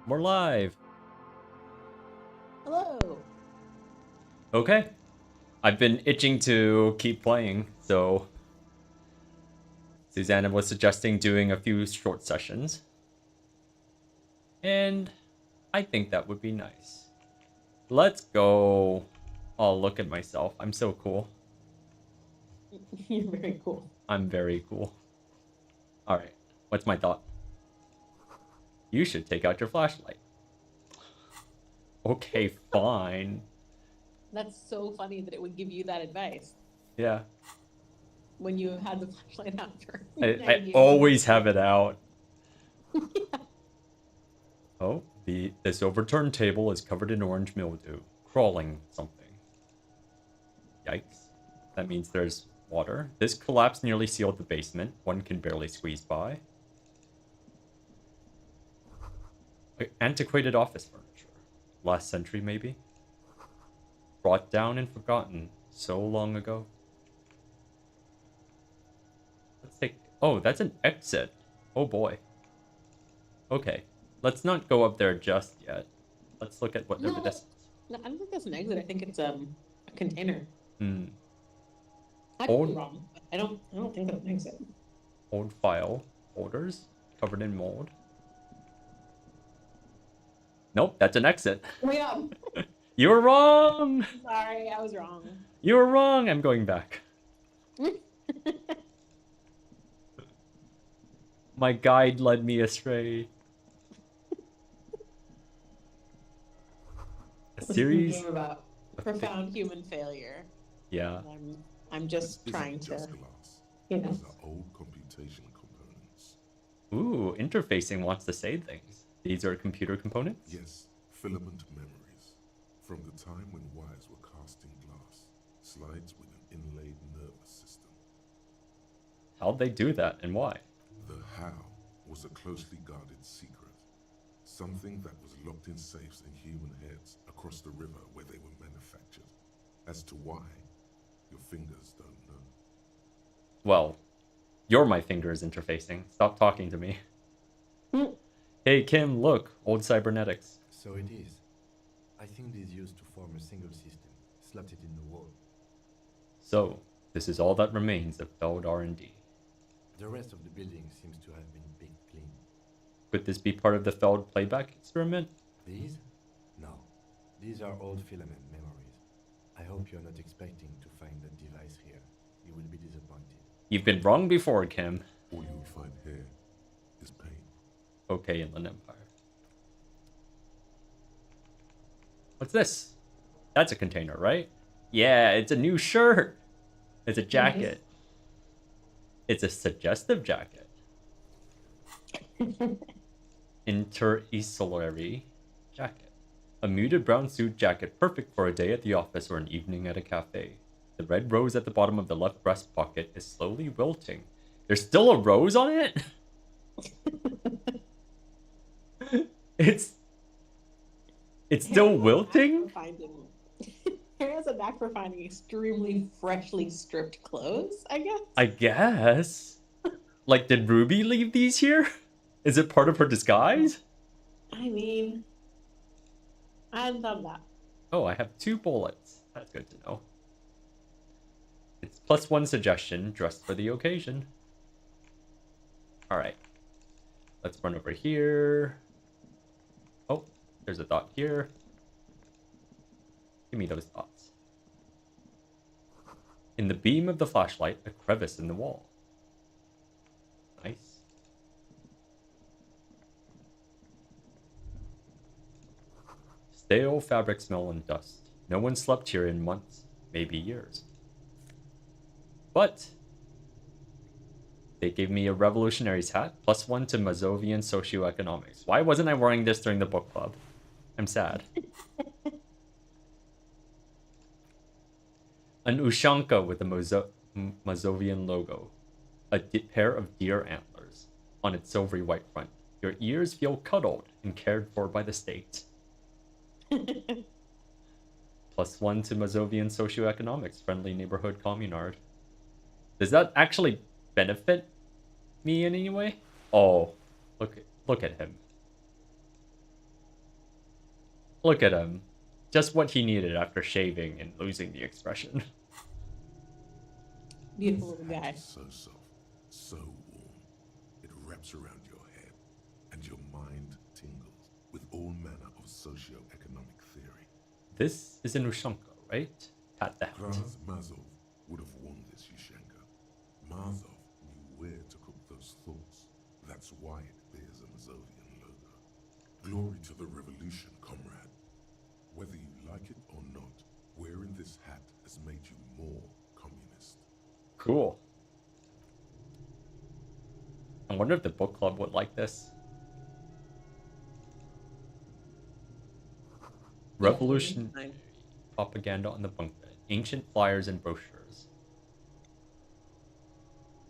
We're live. Hello. Okay. I've been itching to keep playing, so Susanna was suggesting doing a few short sessions. And I think that would be nice. Let's go. Oh, look at myself. I'm so cool. You're very cool. I'm very cool. Alright. What's my thought? You should take out your flashlight. Okay, fine. That's so funny that it would give you that advice Yeah. when you had the flashlight out for I 90 always have it out. Oh, this overturned table is covered in orange mildew. Crawling something. Yikes. That means there's water. This collapse nearly sealed the basement. One can barely squeeze by. Antiquated office furniture. Last century, maybe? Brought down and forgotten so long ago. Let's take... Oh, that's an exit. Oh boy. Okay. Let's not go up there just yet. Let's look at whatever No, this is. no, I don't think that's an exit. I think it's a container. Hmm. I could be Old, wrong. But I don't think that's an exit. old file holders covered in mold. Nope, that's an exit. Wait up. You were wrong! Sorry, I was wrong. You were wrong! I'm going back. My guide led me astray. A This is a series game about profound human failure. Yeah. I'm just This trying isn't to, just glass. you know. These are old computation components. Ooh, interfacing wants to say things. These are computer components? Yes, filament memories. From the time when wires were cast in glass, slides with an inlaid nervous system. How'd they do that and why? The how was a closely guarded secret. Something that was locked in safes in human heads across the river where they were manufactured. As to why, your fingers don't know. Well, you're my fingers interfacing. Stop talking to me. Hmm. Hey Kim, look, old cybernetics. So it is. I think it is used to form a single system, slotted in the wall. So, this is all that remains of Feld R&D. The rest of the building seems to have been picked clean. Could this be part of the Feld playback experiment? These? No. These are old filament memories. I hope you're not expecting to find that device here. You will be disappointed. You've been wrong before, Kim. All you will find here is pain. Okay, Inland Empire. What's this? That's a container, right? Yeah, it's a new shirt. It's a jacket. It's a suggestive jacket. Inter-esolary jacket. A muted brown suit jacket perfect for a day at the office or an evening at a cafe. The red rose at the bottom of the left breast pocket is slowly wilting. There's still a rose on it? It's still wilting? Harry has a knack for finding extremely freshly stripped clothes, I guess. I guess. Like, did Ruby leave these here? Is it part of her disguise? I mean, I hadn't thought of that. Oh, I have 2 bullets. That's good to know. It's +1 suggestion, dressed for the occasion. Alright. Let's run over here. Oh, there's a dot here. Give me those dots. In the beam of the flashlight, a crevice in the wall. Nice. Stale fabric smell and dust. No one slept here in months, maybe years. But they gave me a revolutionary's hat, +1 to Mazovian socioeconomics. Why wasn't I wearing this during the book club? I'm sad. An Ushanka with the Mazovian logo. A pair of deer antlers on its silvery white front. Your ears feel cuddled and cared for by the state. +1 to Mazovian socioeconomics, friendly neighborhood communard. Does that actually benefit me in any way? Oh, look at him. Look at him. Just what he needed after shaving and losing the expression. Beautiful little This hat guy. is so soft, so warm. It wraps around your head, and your mind tingles with all manner of socio-economic theory. This is an Ushanka, right? Pat the hat. Kraz Mazov would have worn this Yushenka. Mazov knew where to cook those thoughts. That's why it bears a Mazovian logo. Glory to the revolution, comrade. Whether you like it or not, wearing this hat has made you more communist. Cool. I wonder if the book club would like this. Revolution Fine. propaganda on the bunk bed. Ancient flyers and brochures.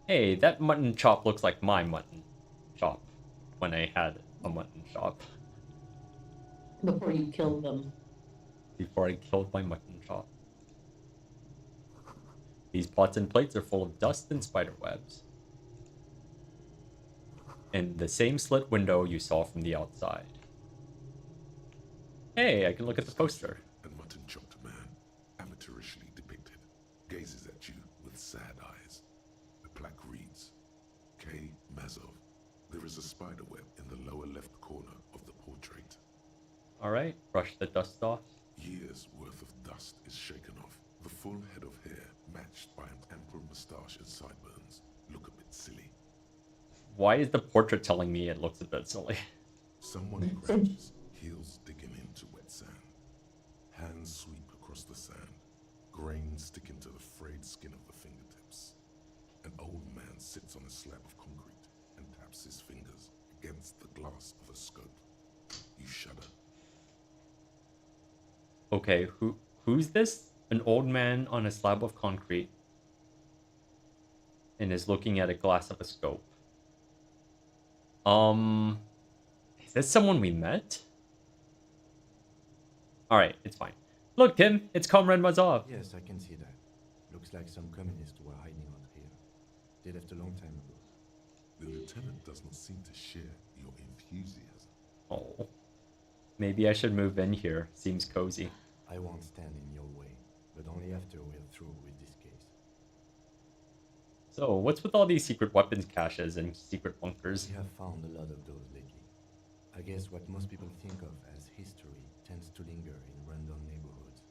Hey, that mutton chop looks like my mutton chop when I had a mutton chop Before you kill them. before I killed my mutton chop. These pots and plates are full of dust and spider webs. And the same slit window you saw from the outside. Hey, I can look at the poster. And mutton-chopped man, amateurishly depicted, gazes at you with sad eyes. The plaque reads, K. Mazov. There is a spider web in the lower left corner of the portrait. Alright, brush the dust off. Years' worth of dust is shaken off. The full head of hair, matched by an ample moustache and sideburns, look a bit silly. Why is the portrait telling me it looks a bit silly? Someone crouches, heels digging into wet sand. Hands sweep across the sand. Grains stick into the frayed skin of the fingertips. An old man sits on a slab of concrete and taps his fingers against the glass of a scope. You shudder. Okay, who's this? An old man on a slab of concrete and is looking at a glass of a scope. Is this someone we met? Alright, it's fine. Look, Tim, it's Comrade Mazov. Yes, I can see that. Looks like some communists were hiding out here. They left a long time ago. The lieutenant does not seem to share your enthusiasm. Oh. Maybe I should move in here. Seems cozy. I won't stand in your way, but only after we're through with this case. So, what's with all these secret weapons caches and secret bunkers? We have found a lot of those lately. I guess what most people think of as history tends to linger in random neighborhoods.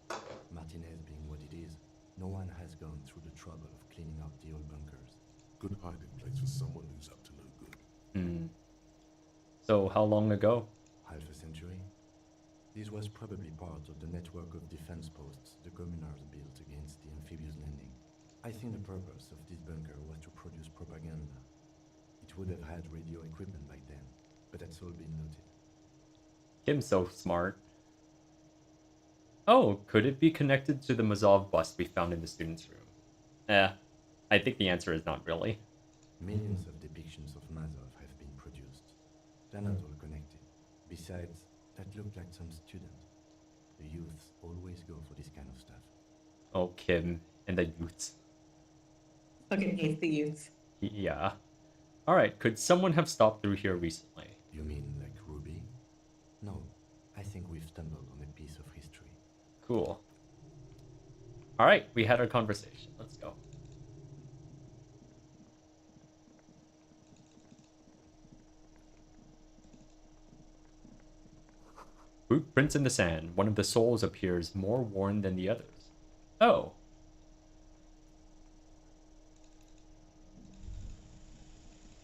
Martinez being what it is, no one has gone through the trouble of cleaning up the old bunkers. Good hiding place for someone who's up to no good. So, how long ago? Half a century? This was probably part of the network of defense posts the communards built against the amphibious landing. I think the purpose of this bunker was to produce propaganda. It would have had radio equipment by then, but that's all been noted. Kim's so smart. Oh, could it be connected to the Mazov bust we found in the students' room? I think the answer is not really. Millions of depictions of Mazov have been produced. They're not all connected. Besides, that looked like some student. The youths always go for this kind of stuff. Oh, Kim and the youths. Fucking hates the youth. Yeah. Alright, could someone have stopped through here recently? You mean like Ruby? No, I think we've stumbled on a piece of history. Cool. Alright, we had our conversation. Let's go. Boot prints in the sand. One of the soles appears more worn than the others. Oh.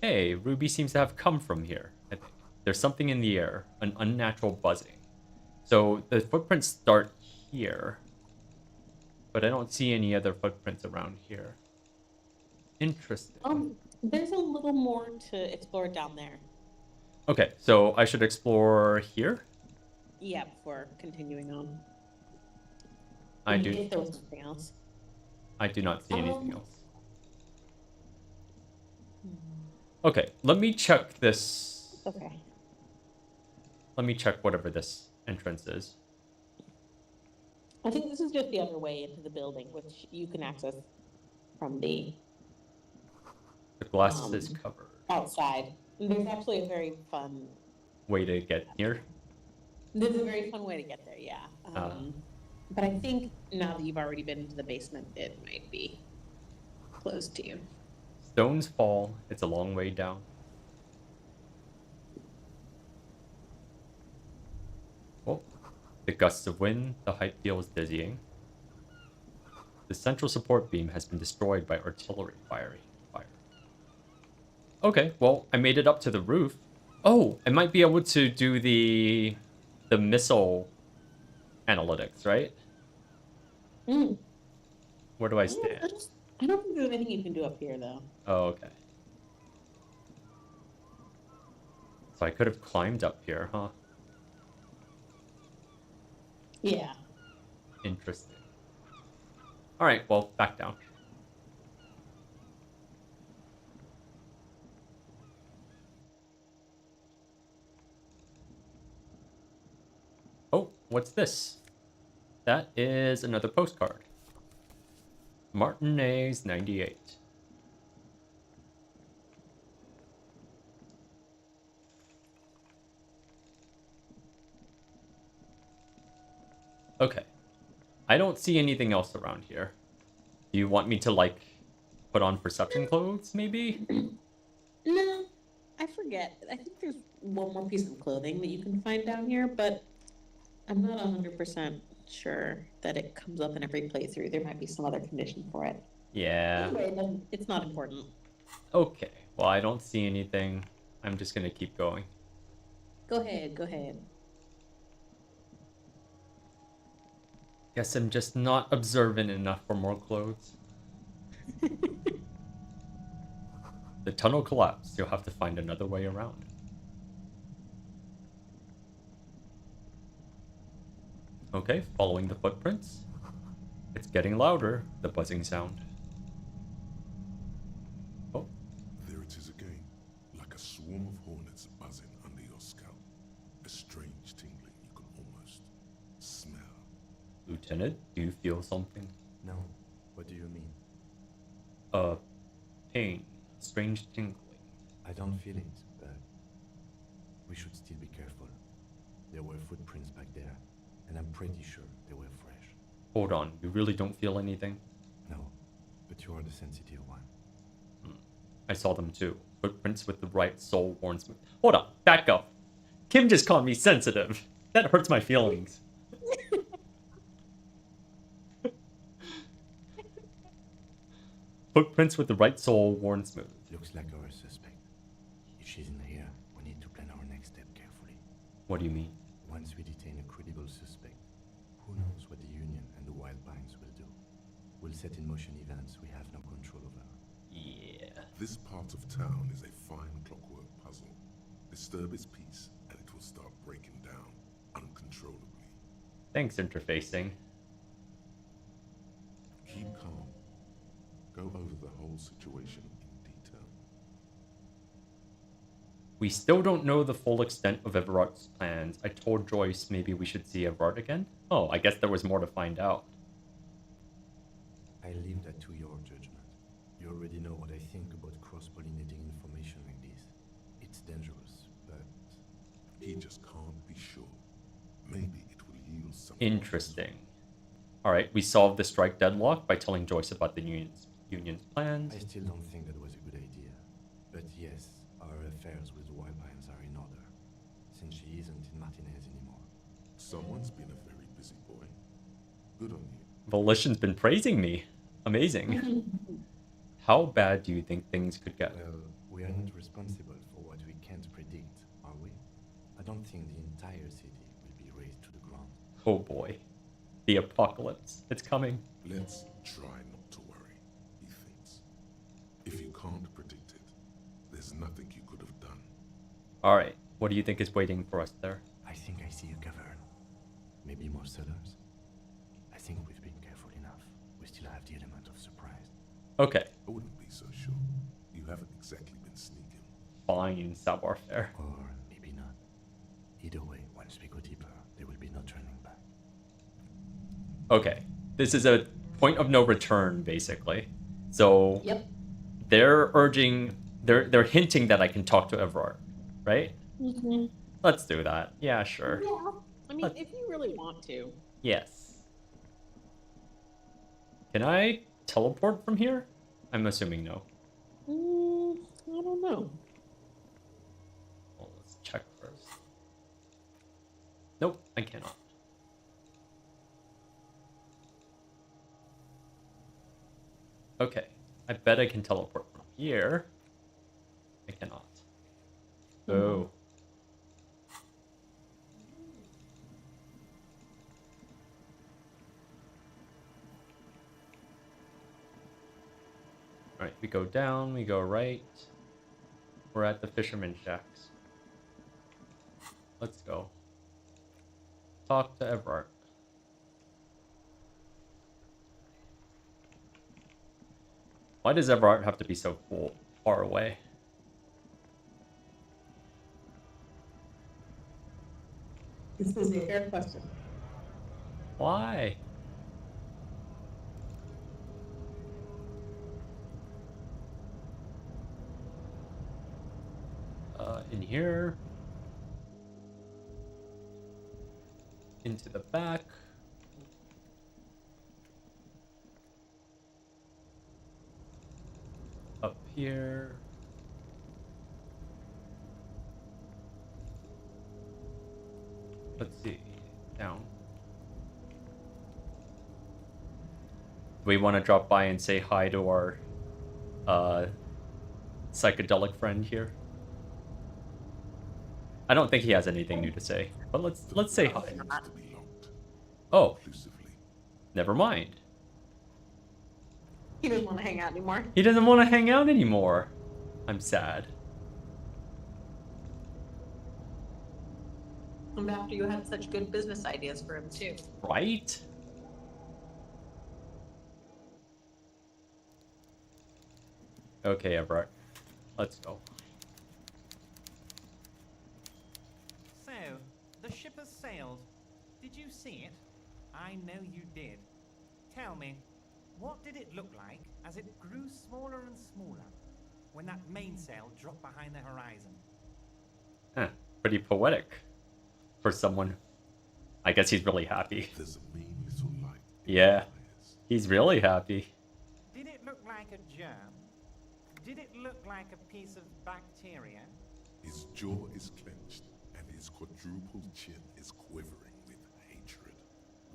Hey, Ruby seems to have come from here, I think. There's something in the air, an unnatural buzzing. So the footprints start here, but I don't see any other footprints around here. Interesting. There's a little more to explore down there. Okay, so I should explore here? Yeah, before continuing on. I do. If there was something else. I do not see anything else. Hmm. Okay, let me check this. Okay. Let me check whatever this entrance is. I think this is just the other way into the building, which you can access from the The glass is covered. outside. And there's actually a very fun. Way to get here. This is a very fun way to get there, yeah. Uh, But I think now that you've already been into the basement, it might be close to you. Stones fall. It's a long way down. Oh, the gusts of wind. The height feels dizzying. The central support beam has been destroyed by artillery fire. Okay, well, I made it up to the roof. Oh, I might be able to do the missile analytics, right? Mm. Where do I Yeah, stand? I don't think there's anything you can do up here, though. Oh, okay. So I could have climbed up here, huh? Yeah. Interesting. Alright, well, back down. Oh, what's this? That is another postcard. Martinez 98. Okay. I don't see anything else around here. Do you want me to, like, put on perception clothes, maybe? No, I forget. I think there's one more piece of clothing that you can find down here, but I'm not 100% sure that it comes up in every playthrough. There might be some other condition for it. Yeah. Anyway, then it's not important. Okay. Well, I don't see anything. I'm just gonna keep going. Go ahead, go ahead. Guess I'm just not observant enough for more clothes. The tunnel collapsed. You'll have to find another way around. Okay, following the footprints. It's getting louder, the buzzing sound. Oh, There it is again, like a swarm of hornets buzzing under your scalp. A strange tingling you can almost smell. Lieutenant, do you feel something? No. What do you mean? Pain. Strange tingling. I don't feel it, but we should still be careful. There were footprints back there, and I'm pretty sure they were fresh. Hold on, you really don't feel anything? No, but you are the sensitive one. I saw them too. Footprints with the right sole warns me. Hold on, back up. Kim just called me sensitive. That hurts my feelings. Footprints with the right sole worn smooth. Looks like our suspect. If she's in here, we need to plan our next step carefully. What do you mean? Once we detain a credible suspect, who knows what the Union and the Wild Pines will do? We'll set in motion events we have no control over. Yeah. This part of town is a fine clockwork puzzle. Disturb its peace, and it will start breaking down uncontrollably. Thanks, interfacing. Keep calm. Go over the whole situation in detail. We still don't know the full extent of Everard's plans. I told Joyce maybe we should see Everard again. Oh, I guess there was more to find out. I leave that to your judgment. You already know what I think about cross-pollinating information like this. It's dangerous, but... He just can't be sure. Maybe it will yield something. Interesting. Alright, we solved the strike deadlock by telling Joyce about the Union's plans. I still don't think that was a good idea. But yes, our affairs with the Wild Pines are in order, since she isn't in Martinez anymore. Someone's been a very busy boy. Good on you. Volition's been praising me. Amazing. How bad do you think things could get? Well, we are not responsible for what we can't predict, are we? I don't think the entire city will be razed to the ground. Oh boy. The apocalypse. It's coming. Let's try not to worry, he thinks. If you can't predict it, there's nothing you could have done. Alright, what do you think is waiting for us there? I think I see a cavern. Maybe more cellars. I think we've been careful enough. We still have the element of surprise. Okay, I wouldn't be so sure. You haven't exactly been sneaking. fine, savoir-faire. Or maybe not. Either way, once we go deeper, there will be no turning back. Okay, this is a point of no return, basically. So Yep. they're hinting that I can talk to Everard, right? Mm-hmm. Let's do that. Yeah, sure. Yeah. I mean, if you really want to. Yes. Can I teleport from here? I'm assuming no. I don't know. Well, let's check first. Nope, I cannot. Okay, I bet I can teleport from here. I cannot. Oh. Alright, we go down, we go right. We're at the fisherman shacks. Let's go. Talk to Everard. Why does Everard have to be so far away? This is a fair question. Why? In here. Into the back. Up here. Let's see. Down. Do we want to drop by and say hi to our psychedelic friend here? I don't think he has anything new to say, but let's say hi. Seems to be locked, Oh, conclusively. never mind. He doesn't want to hang out anymore. He doesn't want to hang out anymore. I'm sad. And after you had such good business ideas for him, too. Right? Okay, Everett. Let's go. So, the ship has sailed. Did you see it? I know you did. Tell me, what did it look like as it grew smaller and smaller when that mainsail dropped behind the horizon? Huh, pretty poetic for someone. I guess he's really happy. There's a mean little light. in Yeah. your eyes. He's really happy. Did it look like a germ? Did it look like a piece of bacteria? His jaw is clenched, and his quadruple chin is quivering with hatred.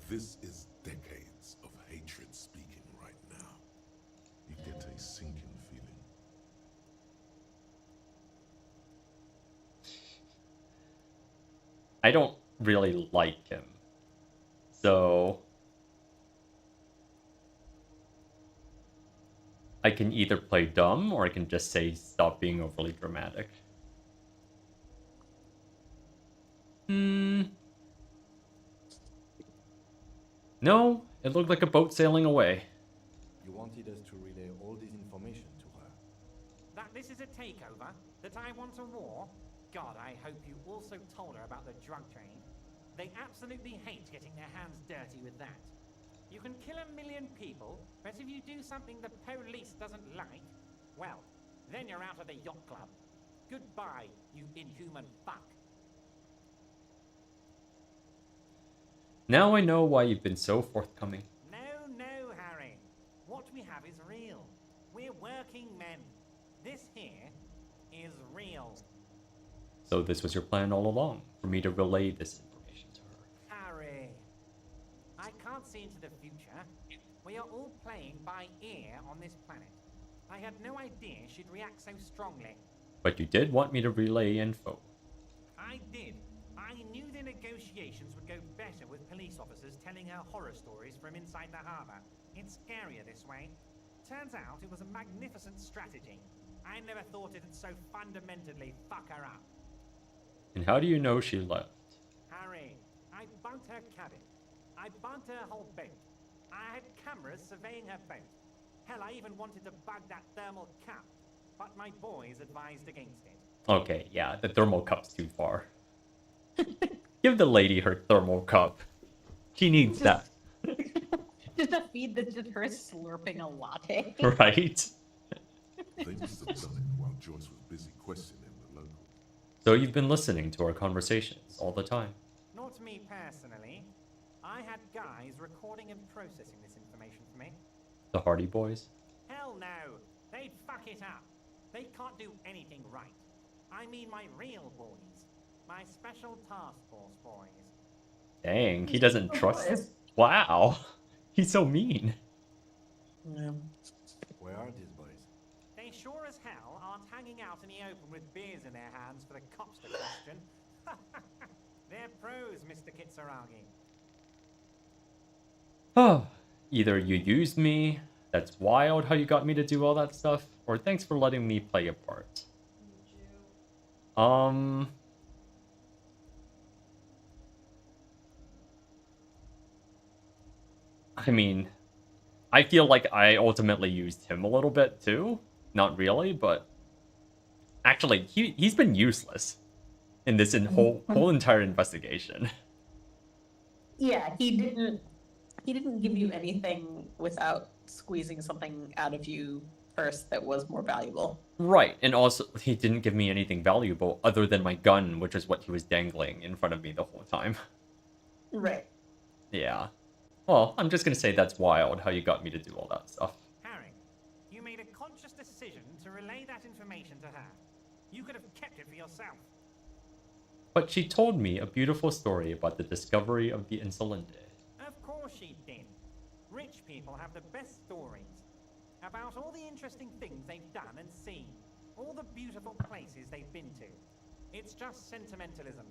This is decades of hatred speaking right now. You get a sinking feeling. I don't really like him. So I can either play dumb or I can just say stop being overly dramatic. No, it looked like a boat sailing away. You wanted us to relay all this information to her. That this is a takeover? That I want a war? God, I hope you also told her about the drug trade. They absolutely hate getting their hands dirty with that. You can kill 1 million people, but if you do something the police doesn't like, well, then you're out of the yacht club. Goodbye, you inhuman fuck. Now I know why you've been so forthcoming. No, Harry. What we have is real. We're working men. This here is real. So this was your plan all along, for me to relay this information to her. Harry, I can't see into the future. We are all playing by ear on this planet. I had no idea she'd react so strongly. But you did want me to relay info. I did. I knew the negotiations would go better with police officers telling her horror stories from inside the harbor. It's scarier this way. Turns out it was a magnificent strategy. I never thought it'd so fundamentally fuck her up. And how do you know she left? Harry, I bunked her cabin. I bunked her whole boat. I had cameras surveying her boat. Hell, I even wanted to bug that thermal cup, but my boys advised against it. Okay, yeah, the thermal cup's too far. Give the lady her thermal cup. She needs that, Just a feed that's just her slurping a latte. right? They must have done it while Joyce was busy questioning the locals. So you've been listening to our conversations all the time. Not me personally. I had guys recording and processing this information for me. The Hardy Boys. Hell no. They'd fuck it up. They can't do anything right. I mean my real boys. My special task force boys. Dang, he doesn't trust. Wow, he's so mean. Yeah. Where are these boys? They sure as hell aren't hanging out in the open with beers in their hands for the cops to question. They're pros, Mr. Kitsuragi. Oh, either you used me, that's wild how you got me to do all that stuff, or thanks for letting me play a part. I mean, I feel like I ultimately used him a little bit too. Not really, but actually, he's been useless in this whole entire investigation. Yeah, he didn't give you anything without squeezing something out of you first that was more valuable. Right, and also he didn't give me anything valuable other than my gun, which is what he was dangling in front of me the whole time. Right. Yeah. Well, I'm just gonna say that's wild how you got me to do all that stuff. Harry, you made a conscious decision to relay that information to her. You could have kept it for yourself. But she told me a beautiful story about the discovery of the Insolente. Of course she did. Rich people have the best stories about all the interesting things they've done and seen, all the beautiful places they've been to. It's just sentimentalism.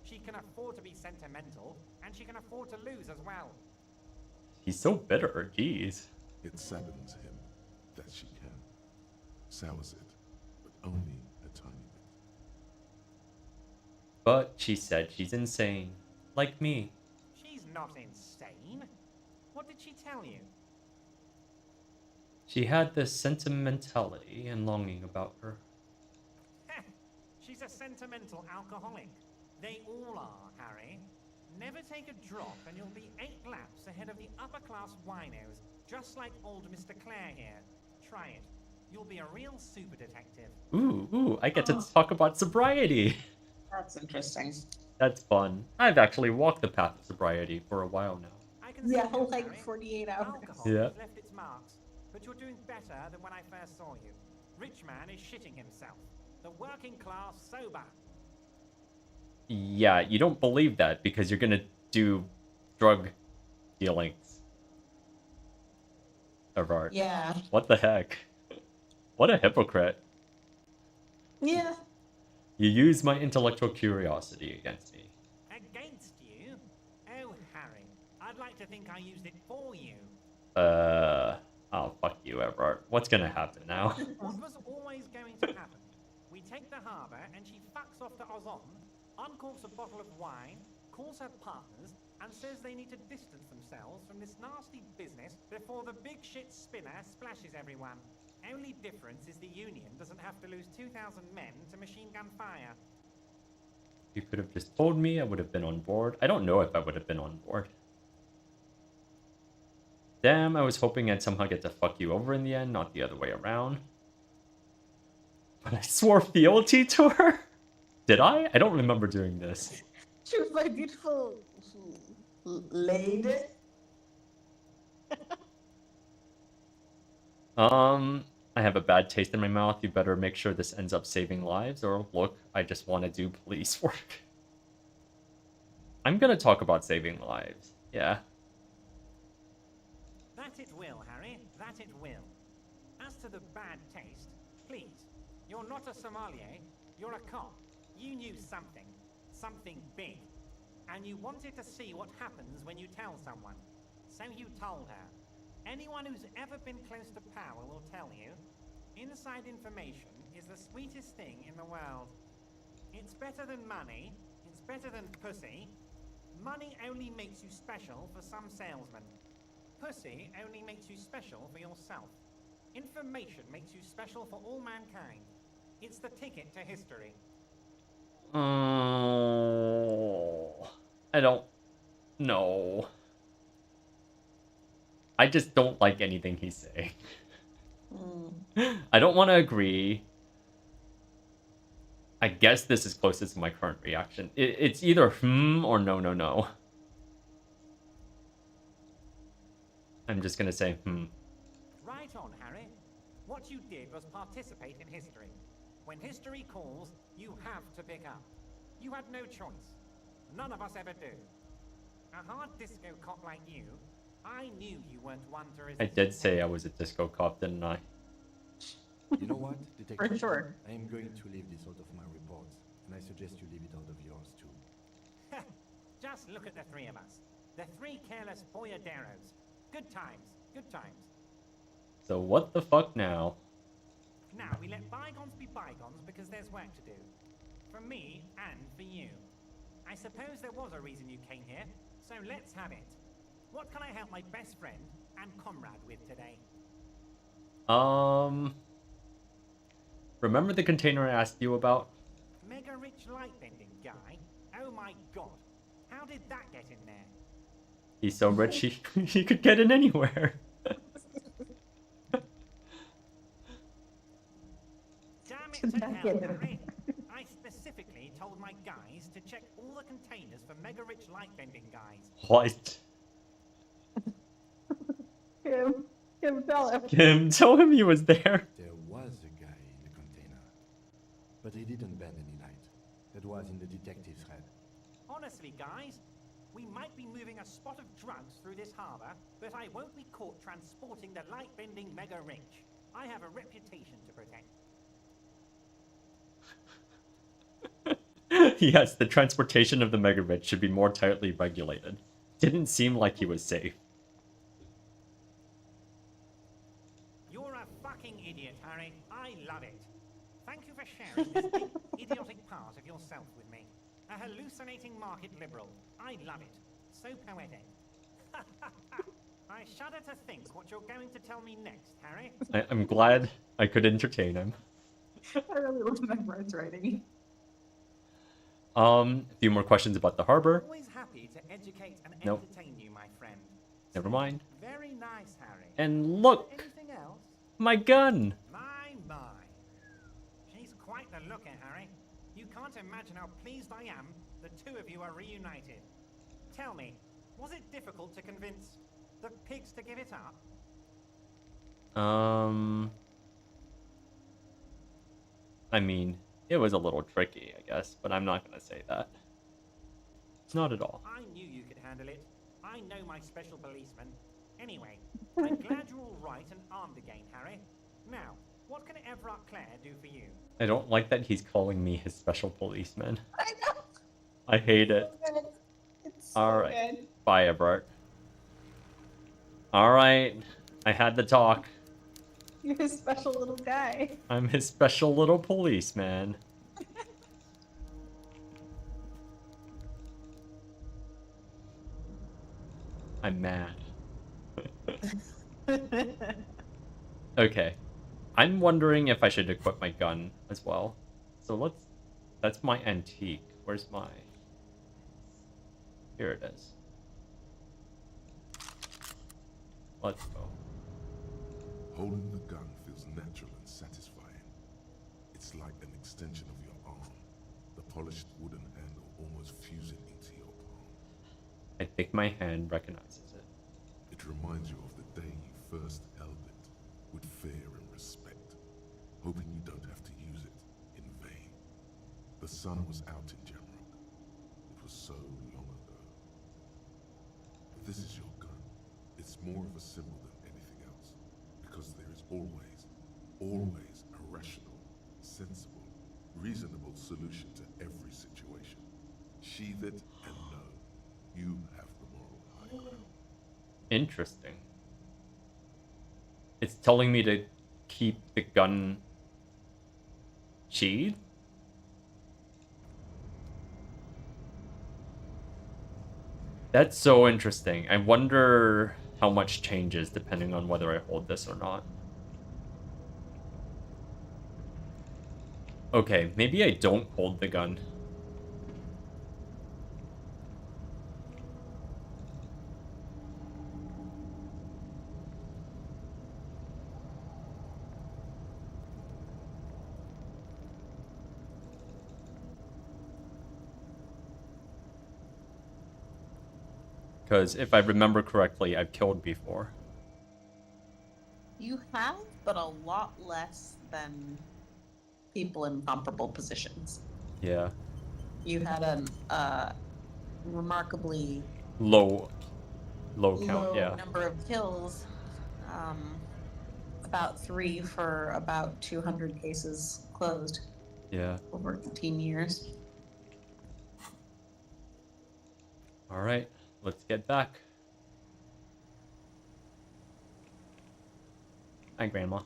She can afford to be sentimental, and she can afford to lose as well. He's so bitter, jeez. It saddens him that she can. Sours it, but only a tiny bit. But she said she's insane. Like me. She's not insane. What did she tell you? She had this sentimentality and longing about her. She's a sentimental alcoholic. They all are, Harry. Never take a drop and you'll be 8 laps ahead of the upper-class winos, just like old Mr. Clare here. Try it. You'll be a real super detective. Ooh, I get to talk about sobriety. That's interesting. That's fun. I've actually walked the path of sobriety for a while now. I can see Yeah, that, like Harry. 48 hours. Alcohol Yeah. has left its marks, but you're doing better than when I first saw you. Rich man is shitting himself. The working class sober. Yeah, you don't believe that because you're gonna do drug dealings. Everard. Yeah. What the heck? What a hypocrite. Yeah. You use my intellectual curiosity against me. Against you? Oh, Harry, I'd like to think I used it for you. Oh, fuck you, Everard. What's gonna happen now? What was always going to happen? We take the harbour and she fucks off to Ozon, uncorks a bottle of wine, calls her partners, and says they need to distance themselves from this nasty business before the big shit spinner splashes everyone. Only difference is the Union doesn't have to lose 2,000 men to machine gun fire. You could have just told me, I would have been on board. I don't know if I would have been on board. Damn, I was hoping I'd somehow get to fuck you over in the end, not the other way around. But I swore fealty to her? Did I? I don't remember doing this. She was my beautiful lady. I have a bad taste in my mouth. You better make sure this ends up saving lives, or look, I just want to do police work. I'm gonna talk about saving lives. Yeah. That it will, Harry, that it will. As to the bad taste, please, you're not a sommelier, you're a cop. You knew something, something big, and you wanted to see what happens when you tell someone. So you told her. Anyone who's ever been close to power will tell you, inside information is the sweetest thing in the world. It's better than money, it's better than pussy. Money only makes you special for some salesmen. Pussy only makes you special for yourself. Information makes you special for all mankind. It's the ticket to history. I don't know. I just don't like anything he's saying. I don't want to agree. I guess this is closest to my current reaction. It's either or no, no, no. I'm just gonna say Right on, Harry. What you did was participate in history. When history calls, you have to pick up. You had no choice. None of us ever do. A hard disco cop like you, I knew you weren't one to resist. I did say I was a disco cop, didn't I? You know what, Detective? For sure. I am going to leave this out of my reports, and I suggest you leave it out of yours too. Just look at the three of us. The three careless boyaderos. Good times, good times. So what the fuck now? Now we let bygones be bygones because there's work to do. For me and for you. I suppose there was a reason you came here, so let's have it. What can I help my best friend and comrade with today? Remember the container I asked you about? Mega rich light bending guy? Oh my god. How did that get in there? He's so rich he could get in anywhere. Damn it to hell, Harry. I specifically told my guys to check all the containers for mega rich light bending guys. What? Kim, tell him. Kim, tell him he was there. There was a guy in the container, but he didn't bend any light. That was in the detective's head. Honestly, guys, we might be moving a spot of drugs through this harbor, but I won't be caught transporting the light-bending mega rich. I have a reputation to protect. Yes, the transportation of the mega rich should be more tightly regulated. Didn't seem like he was safe. You're a fucking idiot, Harry. I love it. Thank you for sharing this big, idiotic part of yourself with me. A hallucinating market liberal. I love it. So poetic. I shudder to think what you're going to tell me next, Harry. I'm glad I could entertain him. I really love Memorize writing. A few more questions about the harbor. Always happy to educate and Nope. entertain you, my friend. Never mind. Very nice, Harry. And look, Anything else? my gun. My. She's quite the looker, Harry. You can't imagine how pleased I am the two of you are reunited. Tell me, was it difficult to convince the pigs to give it up? I mean, it was a little tricky, I guess, but I'm not gonna say that. Not at all. I knew you could handle it. I know my special policeman. Anyway, I'm glad you're all right and armed again, Harry. Now, what can Everett Clare do for you? I don't like that he's calling me his special policeman. I know. I hate it. It's so All right. good. Bye, Everett. All right, I had the talk. You're a special little guy. I'm his special little policeman. I'm mad. Okay. I'm wondering if I should equip my gun as well. So let's... That's my antique. Where's my... Here it is. Let's go. Holding the gun feels natural and satisfying. It's like an extension of your arm, the polished wooden handle almost fusing into your palm. I think my hand recognizes it. It reminds you of the day you first held it, with fear and respect, hoping you don't have to use it in vain. The sun was out in Jamrock. It was so long ago. But this is your gun. It's more of a symbol than anything else, because there is always a rational, sensible, reasonable solution to every situation. Sheathe it and know you have the moral high ground. Interesting. It's telling me to keep the gun sheathed? That's so interesting. I wonder how much changes depending on whether I hold this or not. Okay, maybe I don't hold the gun. because if I remember correctly, I've killed before. You have, but a lot less than people in comparable positions. Yeah. You had a remarkably Low count, low yeah. number of kills. About 3 for about 200 cases closed Yeah. over 15 years. All right, let's get back. Hi, Grandma.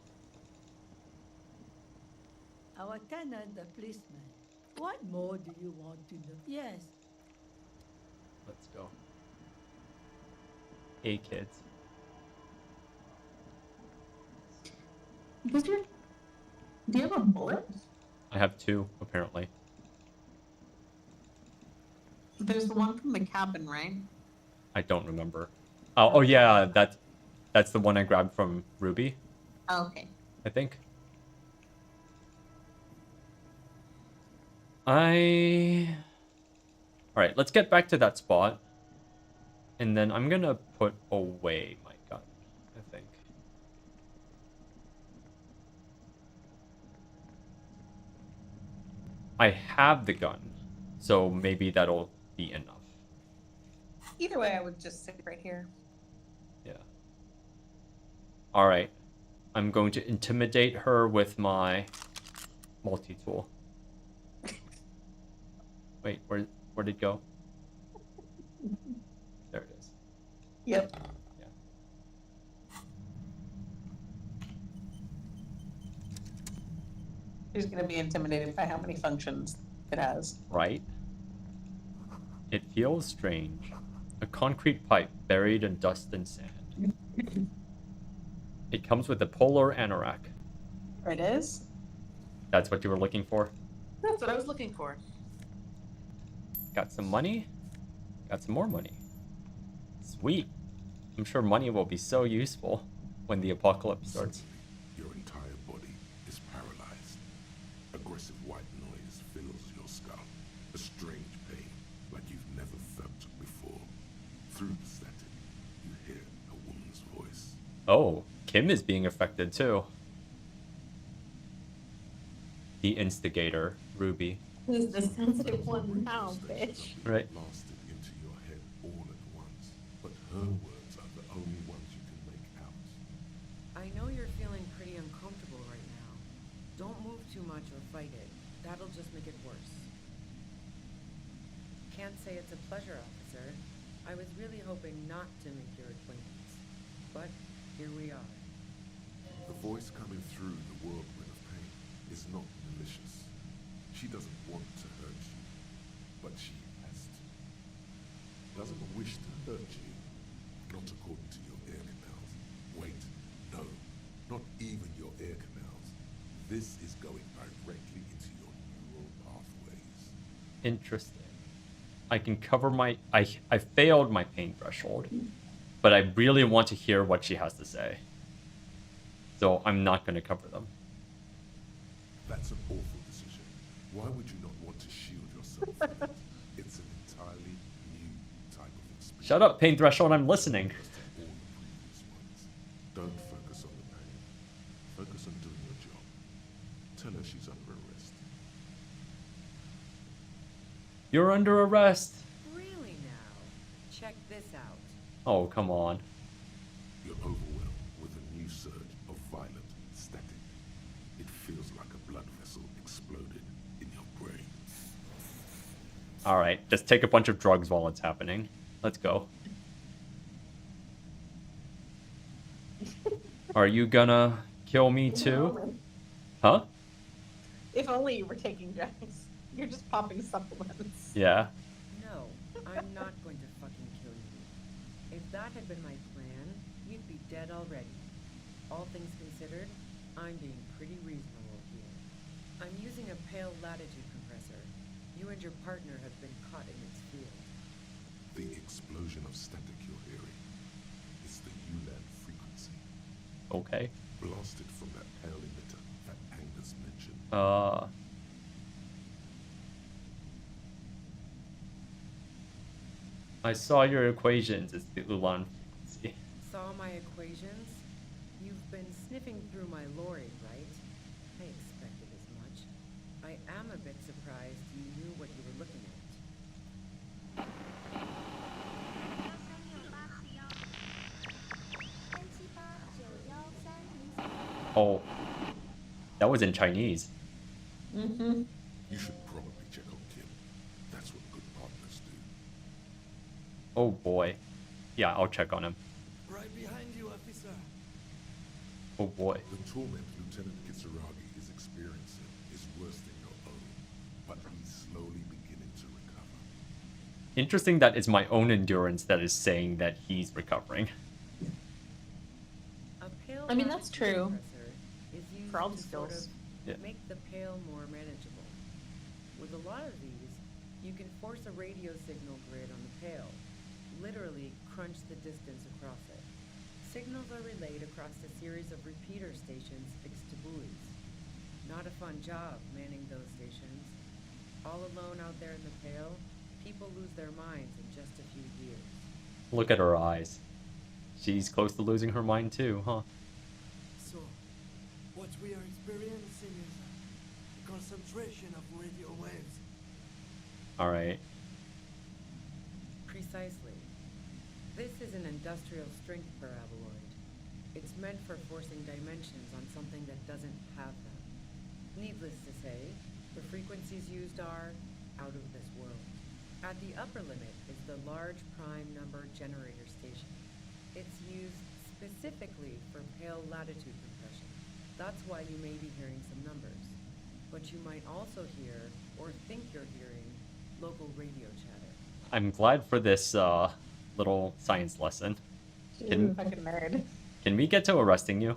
Our tenant, the policeman. What more do you want to know? Yes. Let's go. Hey, kids. Do you have a bullet? I have 2, apparently. There's the one from the cabin, right? I don't remember. Oh yeah, that's the one I grabbed from Ruby, Oh, okay. I think. Alright, let's get back to that spot. And then I'm gonna put away my gun, I think. I have the gun, so maybe that'll be enough. Either way, I would just sit right here. Yeah. Alright. I'm going to intimidate her with my multi-tool. Wait, where did it go? There it is. Yep. Yeah. She's going to be intimidated by how many functions it has. Right? It feels strange. A concrete pipe buried in dust and sand. It comes with a polar anorak. It is? That's what you were looking for? That's what I was looking for. Got some money? Got some more money. Sweet. I'm sure money will be so useful when the apocalypse starts. Your entire body is paralyzed. Aggressive white noise fills your skull. A strange pain like you've never felt before. Through the static, you hear a woman's voice. Oh, Kim is being affected too. The instigator, Ruby. Who's the sensitive one now, bitch? Right. Blasted into your head all at once. But her words are the only ones you can make out. I know you're feeling pretty uncomfortable right now. Don't move too much or fight it. That'll just make it worse. Can't say it's a pleasure, officer. I was really hoping not to make your acquaintance. But here we are. The voice coming through the whirlwind of pain is not malicious. She doesn't want to hurt you, but she has to. Doesn't wish to hurt you, not according to your ear canals. Wait, no, not even your ear canals. This is going directly into your neural pathways. Interesting. I can cover my... I failed my pain threshold, but I really want to hear what she has to say. So I'm not going to cover them. That's an awful decision. Why would you not want to shield yourself from it? It's an entirely new type of experience. Shut up, pain threshold, I'm listening. Just all the previous ones. Don't focus on the pain. Focus on doing your job. Tell her she's under arrest. You're under arrest. Really now? Check this out. Oh, come on. You're overwhelmed with a new surge of violent static. It feels like a blood vessel exploded in your brain. Alright, just take a bunch of drugs while it's happening. Let's go. Are you gonna kill me too? Huh? If only you were taking drugs. You're just popping supplements. Yeah. No, I'm not going to fucking kill you. If that had been my plan, you'd be dead already. All things considered, I'm being pretty reasonable here. I'm using a pale latitude compressor. You and your partner have been caught in its field. The explosion of static you're hearing is the ULAN frequency, Okay. blasted from that pale emitter that Angus mentioned. I saw your equations. It's the Ulan frequency. Saw my equations? You've been sniffing through my lorry, right? I expected as much. I am a bit surprised you knew what you were looking at. Oh, that was in Chinese. Mm-hmm. You should probably check on Kim. That's what good partners do. Oh boy. Yeah, I'll check on him. Right behind you, officer. Oh boy. The torment Lieutenant Kisaragi is experiencing is worse than your own, but he's slowly beginning to recover. Interesting that it's my own endurance that is saying that he's recovering. A pail I mean, that's latitude true. compressor is used For all the to sort skills. of Yeah. make the pail more manageable. With a lot of these, you can force a radio signal grid on the pail, literally crunch the distance across it. Signals are relayed across a series of repeater stations fixed to buoys. Not a fun job manning those stations. All alone out there in the pail, people lose their minds in just a few years. Look at her eyes. She's close to losing her mind too, huh? So, what we are experiencing is a concentration of radio waves. Alright. Precisely. This is an industrial strength paraboloid. It's meant for forcing dimensions on something that doesn't have them. Needless to say, the frequencies used are out of this world. At the upper limit is the large prime number generator station. It's used specifically for pale latitude compression. That's why you may be hearing some numbers. But you might also hear, or think you're hearing, local radio chatter. I'm glad for this little science lesson. Can, Fucking nerd. can we get to arresting you?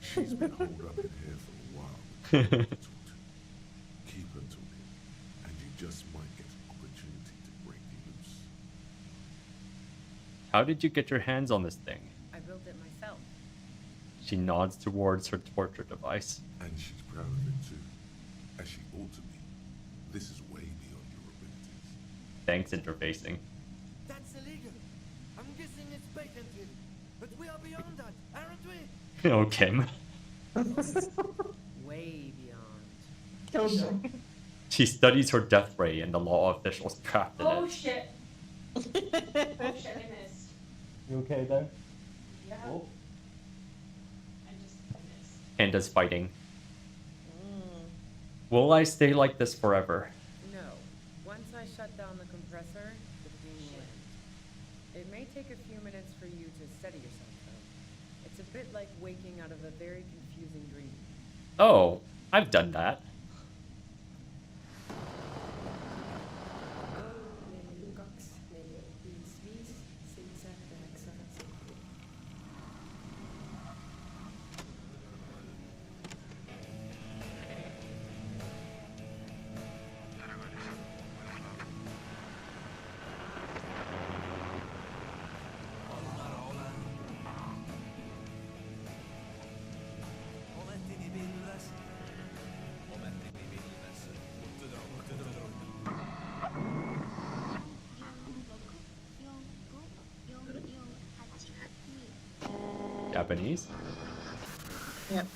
She's been holed up in here for a while with no one to talk to. Keep her talking, and you just might get an opportunity to break you loose. How did you get your hands on this thing? I built it myself. She nods towards her torture device. And she's proud of it too, as she ought to be. This is way beyond your abilities. Thanks, interfacing. That's illegal. I'm guessing it's patented. But we are beyond that, aren't we? Oh, Kim. Way beyond. Killed her. She studies her death ray and the law officials trapped in Oh it. shit. Oh shit, I missed. You okay there? Yeah. Oh. I just missed. Panda's fighting. Will I stay like this forever? No. Once I shut down the compressor, the pain will end. It may take a few minutes for you to steady yourself, though. It's a bit like waking out of a very confusing dream. Oh, I've done that. Japanese? Yep.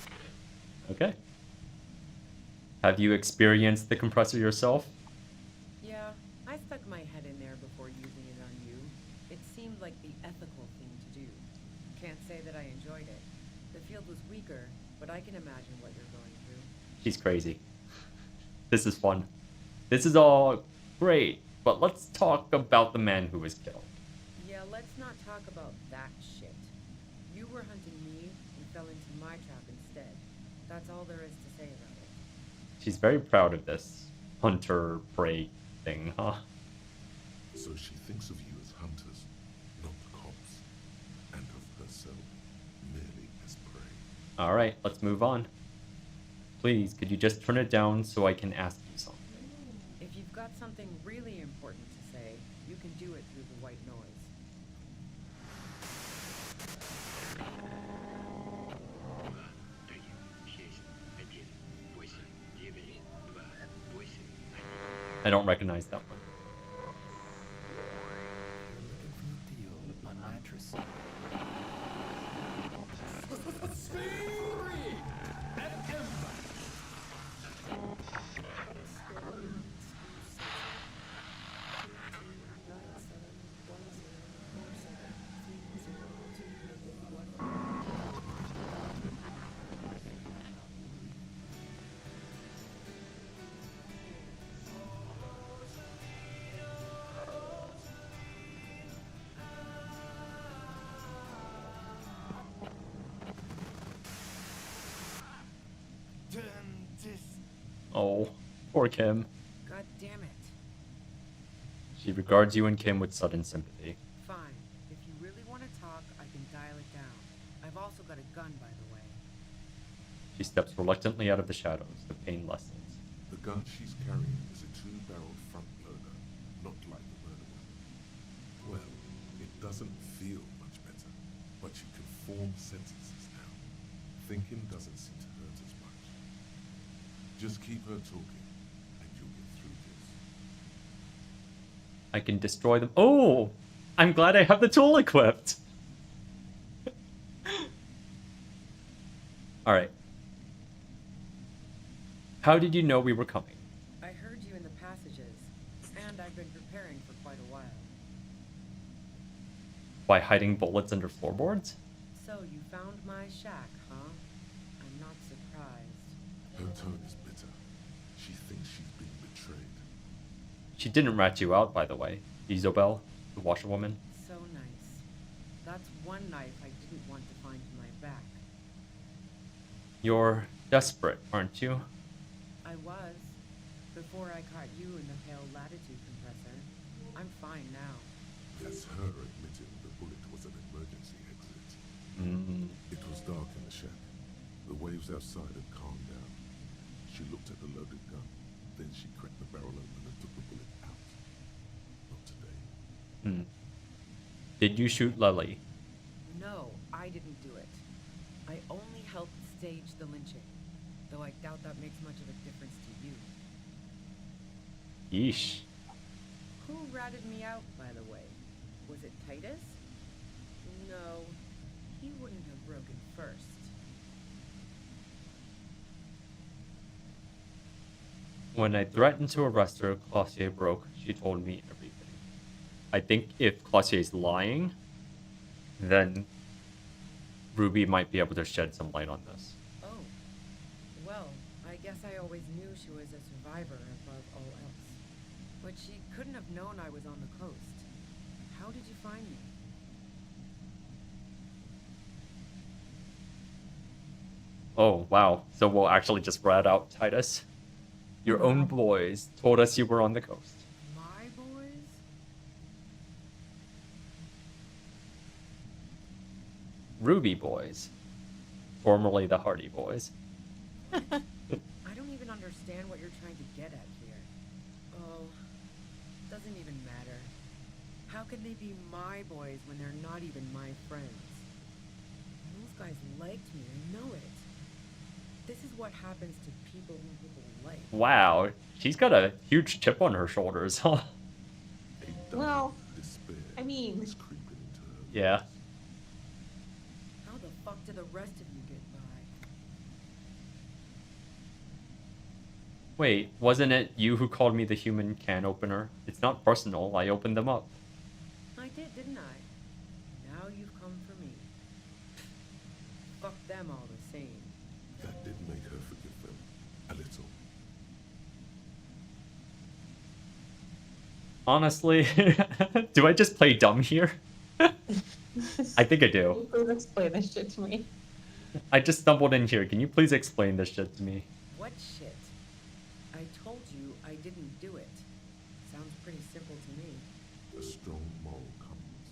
Okay. Have you experienced the compressor yourself? Yeah, I stuck my head in there before using it on you. It seemed like the ethical thing to do. Can't say that I enjoyed it. The field was weaker, but I can imagine what you're going through. She's crazy. This is fun. This is all great, but let's talk about the man who was killed. Yeah, let's not talk about that shit. You were hunting me and fell into my trap instead. That's all there is to say about it. She's very proud of this hunter-prey thing, huh? So she thinks of you as hunters, not cops, and of herself merely as prey. Alright, let's move on. Please, could you just turn it down so I can ask you something? If you've got something really important to say, you can do it through the white noise. I don't recognize that one. Oh, poor Kim. God damn it. She regards you and Kim with sudden sympathy. Fine. If you really want to talk, I can dial it down. I've also got a gun, by the way. She steps reluctantly out of the shadows. The pain lessens. The gun she's carrying is a two-barreled front loader, not like the murder weapon. Well, it doesn't feel much better, but you can form sentences now. Thinking doesn't seem to hurt as much. Just keep her talking, and you'll get through this. I can destroy them. Oh! I'm glad I have the tool equipped! Alright. How did you know we were coming? I heard you in the passages, and I've been preparing for quite a while. By hiding bullets under floorboards? So you found my shack, huh? I'm not surprised. Her tone is bitter. She thinks she's been betrayed. She didn't rat you out, by the way. Isobel, the washerwoman. So nice. That's one knife I didn't want to find in my back. You're desperate, aren't you? I was. Before I caught you in the pale latitude compressor. I'm fine now. That's her admitting the bullet was an emergency exit. It was dark in the shack. The waves outside had calmed down. She looked at the loaded gun. Then she cracked the barrel open and took the bullet out. Not today. Did you shoot Lily? No, I didn't do it. I only helped stage the lynching. Though I doubt that makes much of a difference to you. Yeesh. Who ratted me out, by the way? Was it Titus? No, he wouldn't have broken first. When I threatened to arrest her, Clossier broke. She told me everything. I think if Clossier's lying, then Ruby might be able to shed some light on this. Oh. Well, I guess I always knew she was a survivor above all else. But she couldn't have known I was on the coast. How did you find me? Oh, wow. So we'll actually just rat out Titus. Your own boys told us you were on the coast. My boys? Ruby boys. Formerly the Hardy boys. I don't even understand what you're trying to get at here. Oh, doesn't even matter. How can they be my boys when they're not even my friends? Those guys liked me, I know it. This is what happens to people whom people like. Wow. She's got a huge chip on her shoulders, huh? A Well, despair I mean- was creeping into her. Yeah. How the fuck did the rest of you get by? Wait, wasn't it you who called me the human can opener? It's not personal. I opened them up. I did, didn't I? Now you've come for me. Fuck them all the same. That did make her forgive them. A little. Honestly, do I just play dumb here? I think I do. Please explain this shit to me. I just stumbled in here. Can you please explain this shit to me? What shit? I told you I didn't do it. Sounds pretty simple to me. A strong moral compass.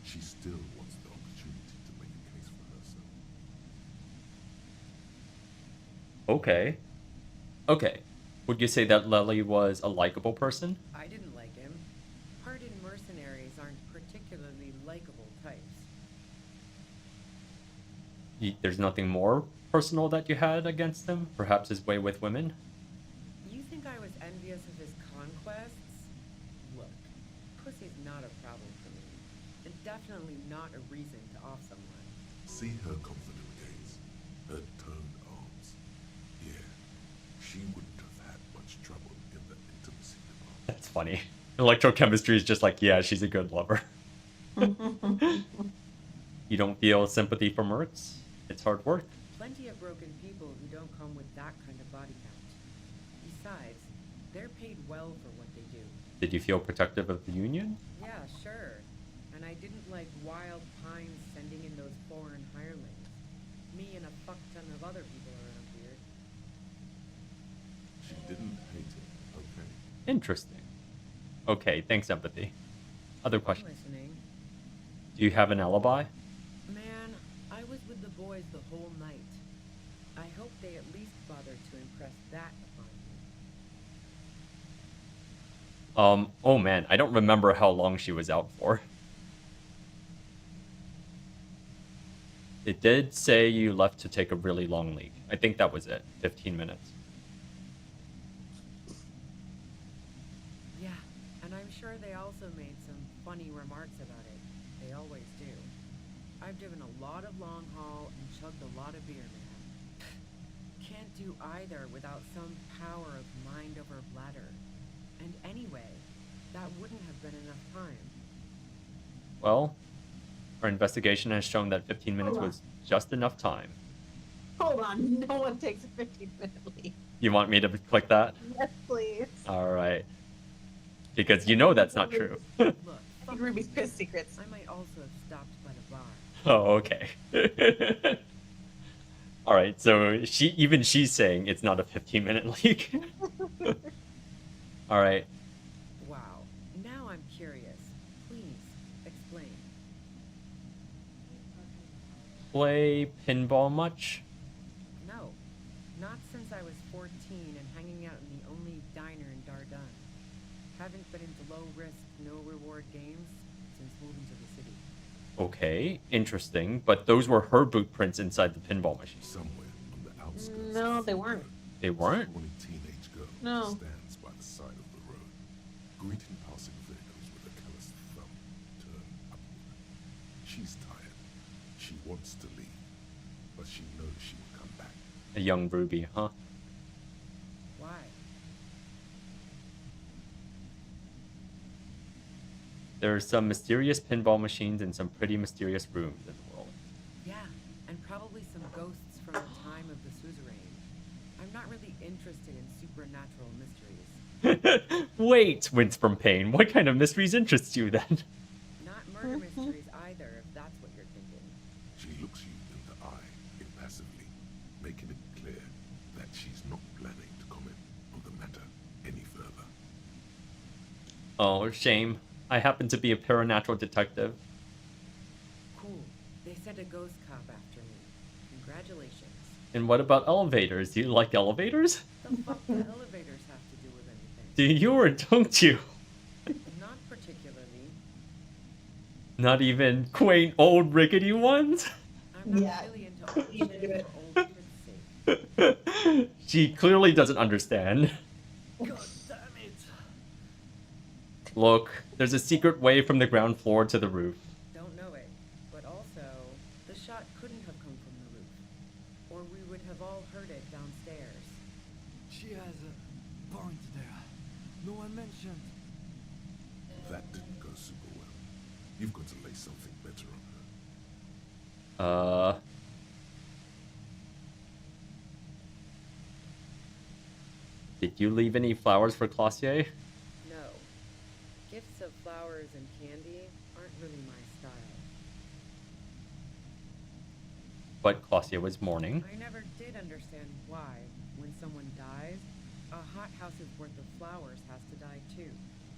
She still wants the opportunity to make a case for herself. Okay. Okay. Would you say that Lily was a likable person? I didn't like him. Hardened mercenaries aren't particularly likable types. There's nothing more personal that you had against him? Perhaps his way with women? You think I was envious of his conquests? Look, pussy's not a problem for me. And definitely not a reason to off someone. See her confident gaze, her toned arms. Yeah, she wouldn't have had much trouble in the intimacy department. That's funny. Electrochemistry is just like, yeah, she's a good lover. You don't feel sympathy for mercs? It's hard work. Plenty of broken people who don't come with that kind of body count. Besides, they're paid well for what they do. Did you feel protective of the Union? Yeah, sure. And I didn't like Wild Pines sending in those foreign hirelings. Me and a fuck ton of other people around here. She didn't hate it, okay? Interesting. Okay, thanks, empathy. Other I'm questions? listening. Do you have an alibi? Man, I was with the boys the whole night. I hope they at least bothered to impress that upon you. Oh man, I don't remember how long she was out for. It did say you left to take a really long leak. I think that was it. 15 minutes. Yeah, and I'm sure they also made some funny remarks about it. They always do. I've driven a lot of long haul and chugged a lot of beer, man. Can't do either without some power of mind over bladder. And anyway, that wouldn't have been enough time. Well, our investigation has shown that 15 minutes Hold on. was just enough time. Hold on, no one takes a 15-minute leave. You want me to click that? Yes, please. Alright. Because you know that's not true. Look, I think Ruby's pissed secrets. I might also have stopped by the bar. Oh, okay. Alright, so she's saying it's not a 15-minute leak. Alright. Wow. Now I'm curious. Please, explain. Play pinball much? No. Not since I was 14 and hanging out in the only diner in Dardun. Haven't been into low-risk, no-reward games since moving to the city. Okay, interesting. But those were her boot prints inside the pinball machine. Somewhere on the outskirts. No, of they the weren't. road, They weren't? a teenage girl No. stands by the side of the road, greeting passing vehicles with a calloused thumb turned upward. She's tired. She wants to leave, but she knows she will come back. A young Ruby, huh? Why? There are some mysterious pinball machines and some pretty mysterious rooms in the world. Yeah, and probably some ghosts from the time of the suzerain. I'm not really interested in supernatural mysteries. Wait, Wince from Pain, what kind of mysteries interest you then? Not murder mysteries either, if that's what you're thinking. She looks you in the eye impassively, making it clear that she's not planning to comment on the matter any further. Oh, shame. I happen to be a paranatural detective. Cool. They sent a ghost cop after me. Congratulations. And what about elevators? Do you like elevators? The fuck do elevators have to do with anything? Do you or don't you? Not particularly. Not even quaint old rickety ones? I'm not Yeah. really into old shit for old kids' sake. She clearly doesn't understand. God damn it! Look, there's a secret way from the ground floor to the roof. Don't know it. But also, the shot couldn't have come from the roof. Or we would have all heard it downstairs. She has a point there. No one mentioned. That didn't go super well. You've got to lay something better on her. Did you leave any flowers for Clausier? No. Gifts of flowers and candy aren't really my style. But Clausier was mourning. I never did understand why, when someone dies, a hothouse's worth of flowers has to die too.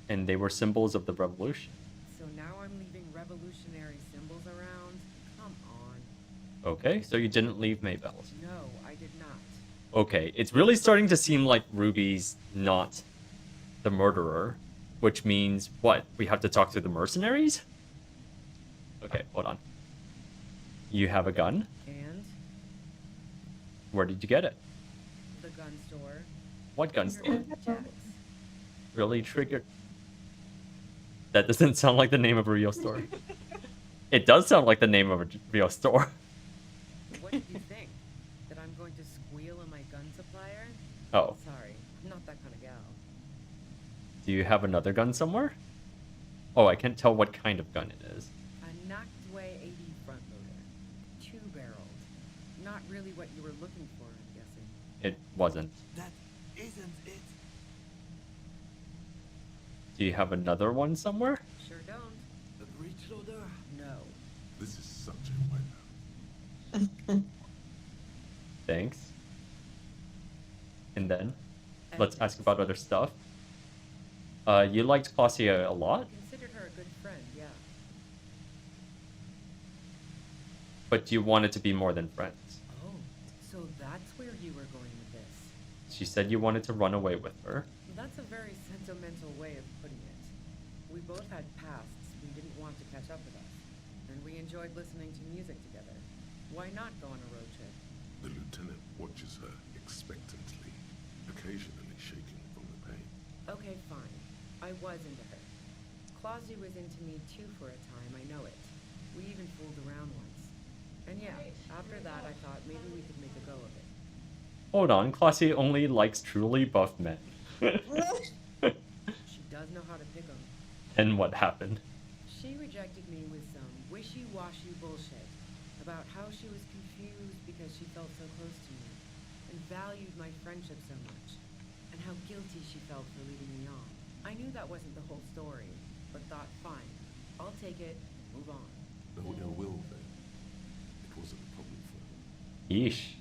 And they were symbols of the revolution. So now I'm leaving revolutionary symbols around? Come on. Okay, so you didn't leave Maybelle's. No, I did not. Okay, it's really starting to seem like Ruby's not the murderer, which means what? We have to talk to the mercenaries? Okay, hold on. You have a gun? And Where did you get it? the gun store. What gun Trigger store? Jack's. Really triggered? That doesn't sound like the name of a real store. It does sound like the name of a real store. What did you think? That I'm going to squeal on my gun supplier? Oh, Sorry, I'm not that kind of gal. do you have another gun somewhere? Oh, I can't tell what kind of gun it is. A Noctway 80 front loader. 2-barreled. Not really what you were looking for, I'm guessing. It wasn't. That isn't it. Do you have another one somewhere? Sure don't. A breech loader. No. This is such a wipeout. Thanks. And then? let's ask about other stuff. You liked Claudia a lot, Considered her a good friend, yeah. but you wanted to be more than friends. Oh, so that's where you were going with this. She said you wanted to run away with her. That's a very sentimental way of putting it. We both had pasts we didn't want to catch up with us, and we enjoyed listening to music together. Why not go on a road trip? The lieutenant watches her expectantly, occasionally shaking from the pain. Okay, fine. I was into her. Clausy was into me too for a time, I know it. We even fooled around once. And yeah, after that I thought maybe we could make a go of it. Hold on, Claudia only likes truly buff men. She does know how to pick 'em. And what happened? She rejected me with some wishy-washy bullshit about how she was confused because she felt so close to me and valued my friendship so much, and how guilty she felt for leading me on. I knew that wasn't the whole story, but thought, fine, I'll take it, move on. No ill will then. It wasn't a problem for her. Yeesh.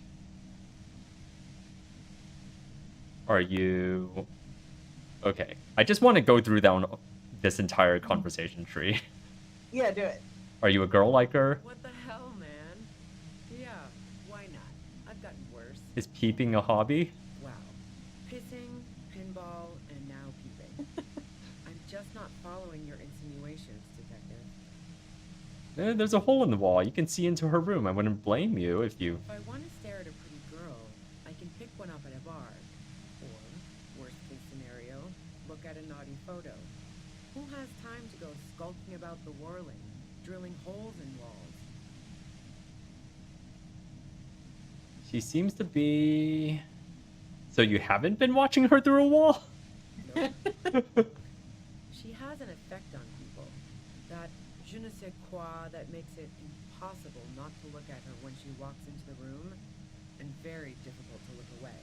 Are you... Okay. I just want to go through down this entire conversation tree. Yeah, do it. Are you a girl like her? What the hell, man? Yeah, why not? I've gotten worse. Is peeping a hobby? Wow. Pissing, pinball, and now peeping. I'm just not following your insinuations, detective. There's a hole in the wall. You can see into her room. I wouldn't blame you if you... If I want to stare at a pretty girl, I can pick one up at a bar. Or, worst case scenario, look at a naughty photo. Who has time to go skulking about the whirling, drilling holes in walls? She seems to be... So you haven't been watching her through a wall? Nope. She has an effect on people. That je ne sais quoi that makes it impossible not to look at her when she walks into the room, and very difficult to look away.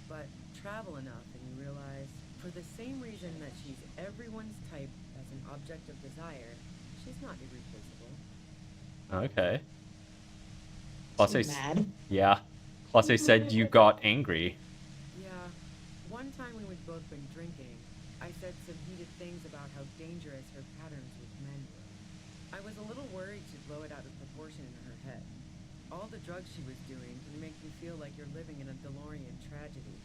But travel enough and you realize, for the same reason that she's everyone's type as an object of desire, she's not irreplaceable. Okay. She's mad. Yeah. Claude said you got angry. Yeah, one time when we'd both been drinking, I said some heated things about how dangerous her patterns with men were. I was a little worried she'd blow it out of proportion in her head. All the drugs she was doing can make you feel like you're living in a DeLorean tragedy.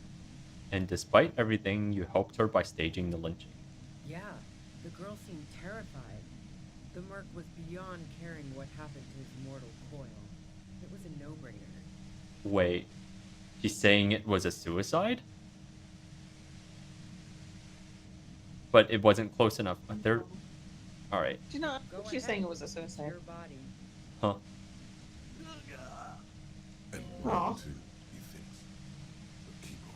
And despite everything, you helped her by staging the lynching. Yeah, the girl seemed terrified. The merc was beyond caring what happened to his mortal coil. It was a no-brainer. Wait, she's saying it was a suicide? But it wasn't close enough. There... Alright. She's not. Go She's ahead. saying it was a suicide. Your body. Huh. And Aw. mine too, he thinks. But keep on.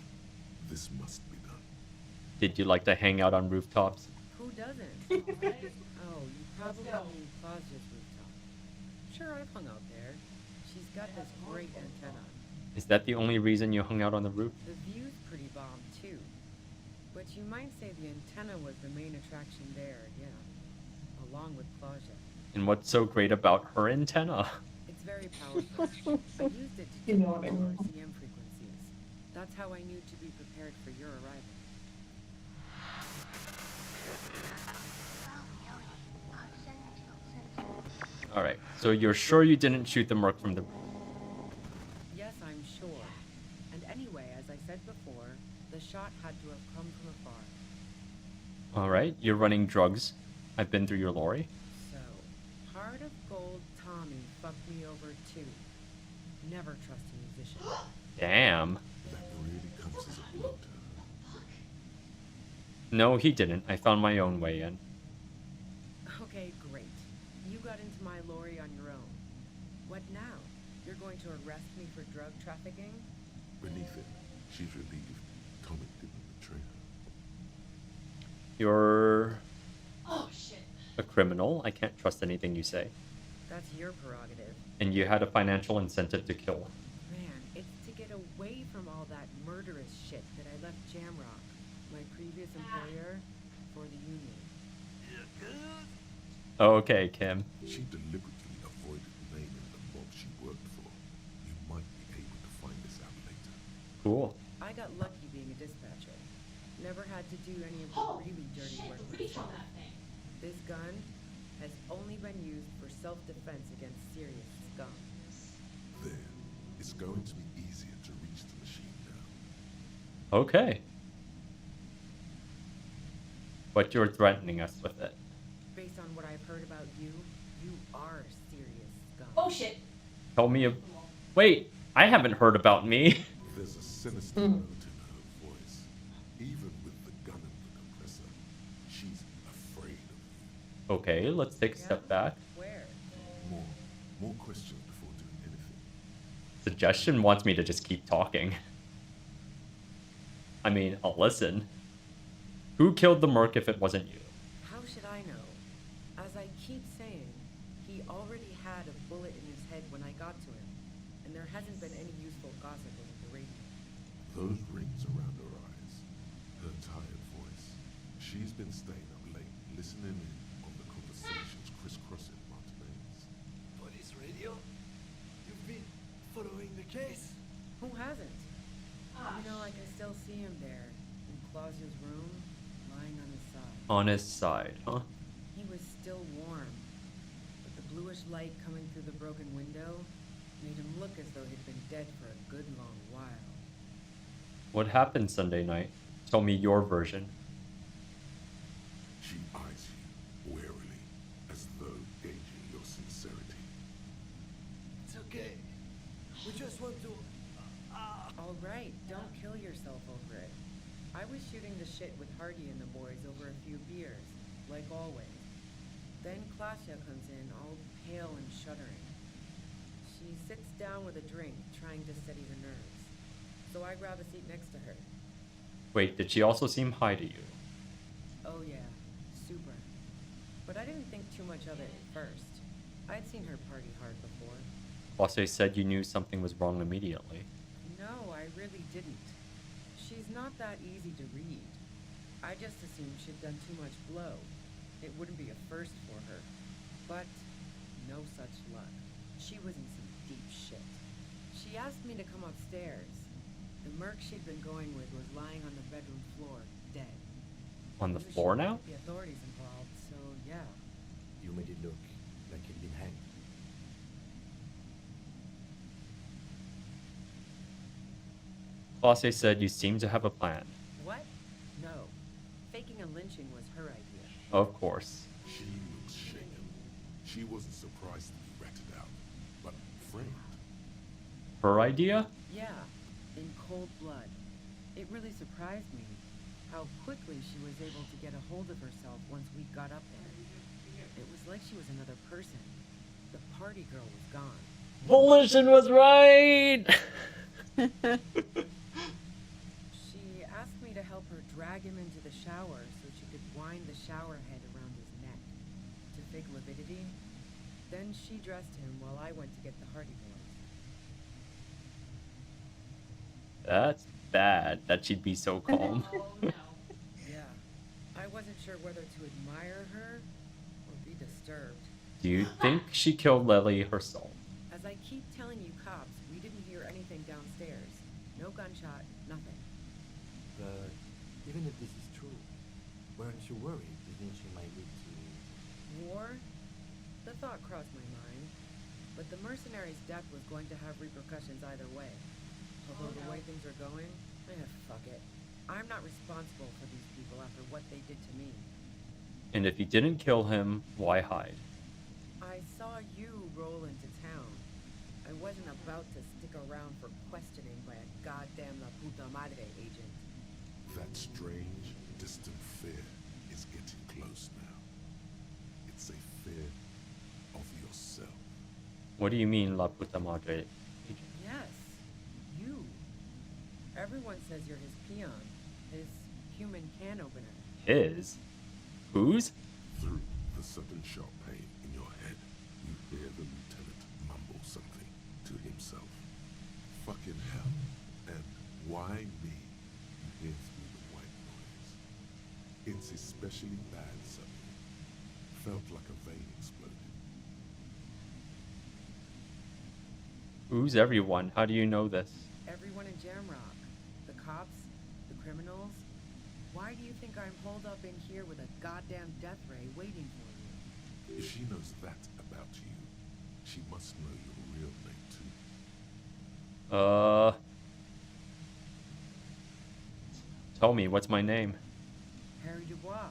This must be done. Did you like to hang out on rooftops? Who doesn't? Oh, you probably mean Claudia's rooftop. Sure, I've hung out there. She's got this great antenna. Is that the only reason you hung out on the roof? The view's pretty bomb, too. But you might say the antenna was the main attraction there, yeah. Along with Claudia. And what's so great about her antenna? It's very powerful. I used it to You know tune what I your mean. RCM frequencies. That's how I knew to be prepared for your arrival. Alright, so you're sure you didn't shoot the merc from the... Yes, I'm sure. And anyway, as I said before, the shot had to have come from afar. Alright, you're running drugs. I've been through your lorry. So, Heart of Gold Tommy fucked me over too. Never trust a musician. Damn. That really comes as a blow to her. No, he didn't. I found my own way in. Okay, great. You got into my lorry on your own. What now? You're going to arrest me for drug trafficking? Beneath it, she's relieved Tommy didn't betray her. You're Oh, shit. a criminal. I can't trust anything you say. That's your prerogative. And you had a financial incentive to kill. Man, it's to get away from all that murderous shit that I left Jamrock, my previous employer, for the union. Okay, Kim. She deliberately avoided naming the mob she worked for. You might be able to find this out later. Cool. I got lucky being a dispatcher. never had to do any of the Oh, really dirty shit, work reach on myself. that thing. This gun has only been used for self-defense against serious scum. There. It's going to be easier to reach the machine now. Okay. But you're threatening us with it. Based on what I've heard about you, you are serious scum. Oh shit. Tell me Wait, I haven't heard about me. There's a sinister note in her voice. Even with the gun and the compressor, she's afraid of you. Okay, let's take a step back. Where? More questions before doing anything. Suggestion wants me to just keep talking. I mean, I'll listen. Who killed the merc if it wasn't you? How should I know? As I keep saying, he already had a bullet in his head when I got to him, and there hasn't been any useful gossip over the radio. Those rings around her eyes, her tired voice. She's been staying up late, listening in on the conversations crisscrossing Martinez. Police radio? You've been following the case? Who hasn't? Ah, You know, I can still see him there, in Clausia's room, lying on his side. On his side, huh? He was still warm, but the bluish light coming through the broken window made him look as though he'd been dead for a good long while. What happened Sunday night? Tell me your version. She eyes you warily, as though gauging your sincerity. It's okay. We just want to... All right, don't kill yourself over it. I was shooting the shit with Hardy and the boys over a few beers, like always. Then Clausia comes in, all pale and shuddering. She sits down with a drink, trying to steady her nerves. So I grab a seat next to her. Wait, did she also seem high to you? Oh yeah, super. But I didn't think too much of it at first. I'd seen her party hard before. Bosse said you knew something was wrong immediately. No, I really didn't. She's not that easy to read. I just assumed she'd done too much blow. It wouldn't be a first for her. But no such luck. She was in some deep shit. She asked me to come upstairs. The merc she'd been going with was lying on the bedroom floor, dead. On the Knew she floor might now? be authorities involved, so yeah. You made it look like he'd been hanged. Bosse said you seem to have a plan. What? No. Faking a lynching was her idea. Of course. She looks shaken. She wasn't surprised to be ratted out, but framed. Her idea? Yeah, in cold blood. It really surprised me how quickly she was able to get a hold of herself once we got up there. It was like she was another person. The party girl was gone. Volition was right! She asked me to help her drag him into the shower so she could wind the shower head around his neck to fake lividity. Then she dressed him while I went to get the Hardy Boys. That's bad that she'd be so calm. oh no. Yeah, I wasn't sure whether to admire her or be disturbed. Do you think she killed Lily herself? As I keep telling you cops, we didn't hear anything downstairs. No gunshot, nothing. But even if this is true, weren't you worried the lynching might lead to... War? The thought crossed my mind. But the mercenary's death was going to have repercussions either way. Although the way things are going, fuck it. I'm not responsible for these people after what they did to me. And if you didn't kill him, why hide? I saw you roll into town. I wasn't about to stick around for questioning by a goddamn La Puta Madre agent. That strange, distant fear is getting close now. It's a fear of yourself. What do you mean, La Puta Madre? Yes, you. Everyone says you're his peon, his human can opener. His? Whose? Through the sudden sharp pain in your head, you hear the lieutenant mumble something to himself. Fucking hell. And why me? You hear through the white noise. It's especially bad suddenly. Felt like a vein exploded. Who's everyone? How do you know this? Everyone in Jamrock. The cops, the criminals. Why Why do you think I'm holed up in here with a goddamn death ray waiting for you? If she knows that about you, she must know your real name too. Tell me, what's my name? Harry Dubois.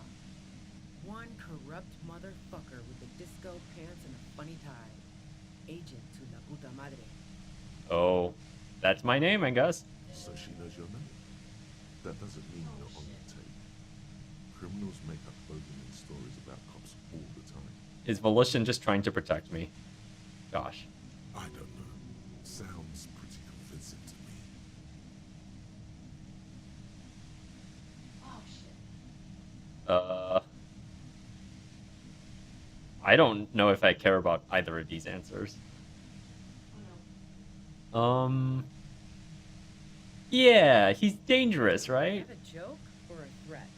One corrupt motherfucker with the disco pants and a funny tie. Agent to la puta madre. Oh, that's my name, I guess. So she knows your name. That doesn't mean you're on the tape. Criminals make up boogeyman stories about cops all the time. Is Volition just trying to protect me? Gosh. I don't know. Sounds pretty convincing to me. Oh shit. I don't know if I care about either of these answers. Oh no. Yeah, he's dangerous, Is right? that a joke or a threat?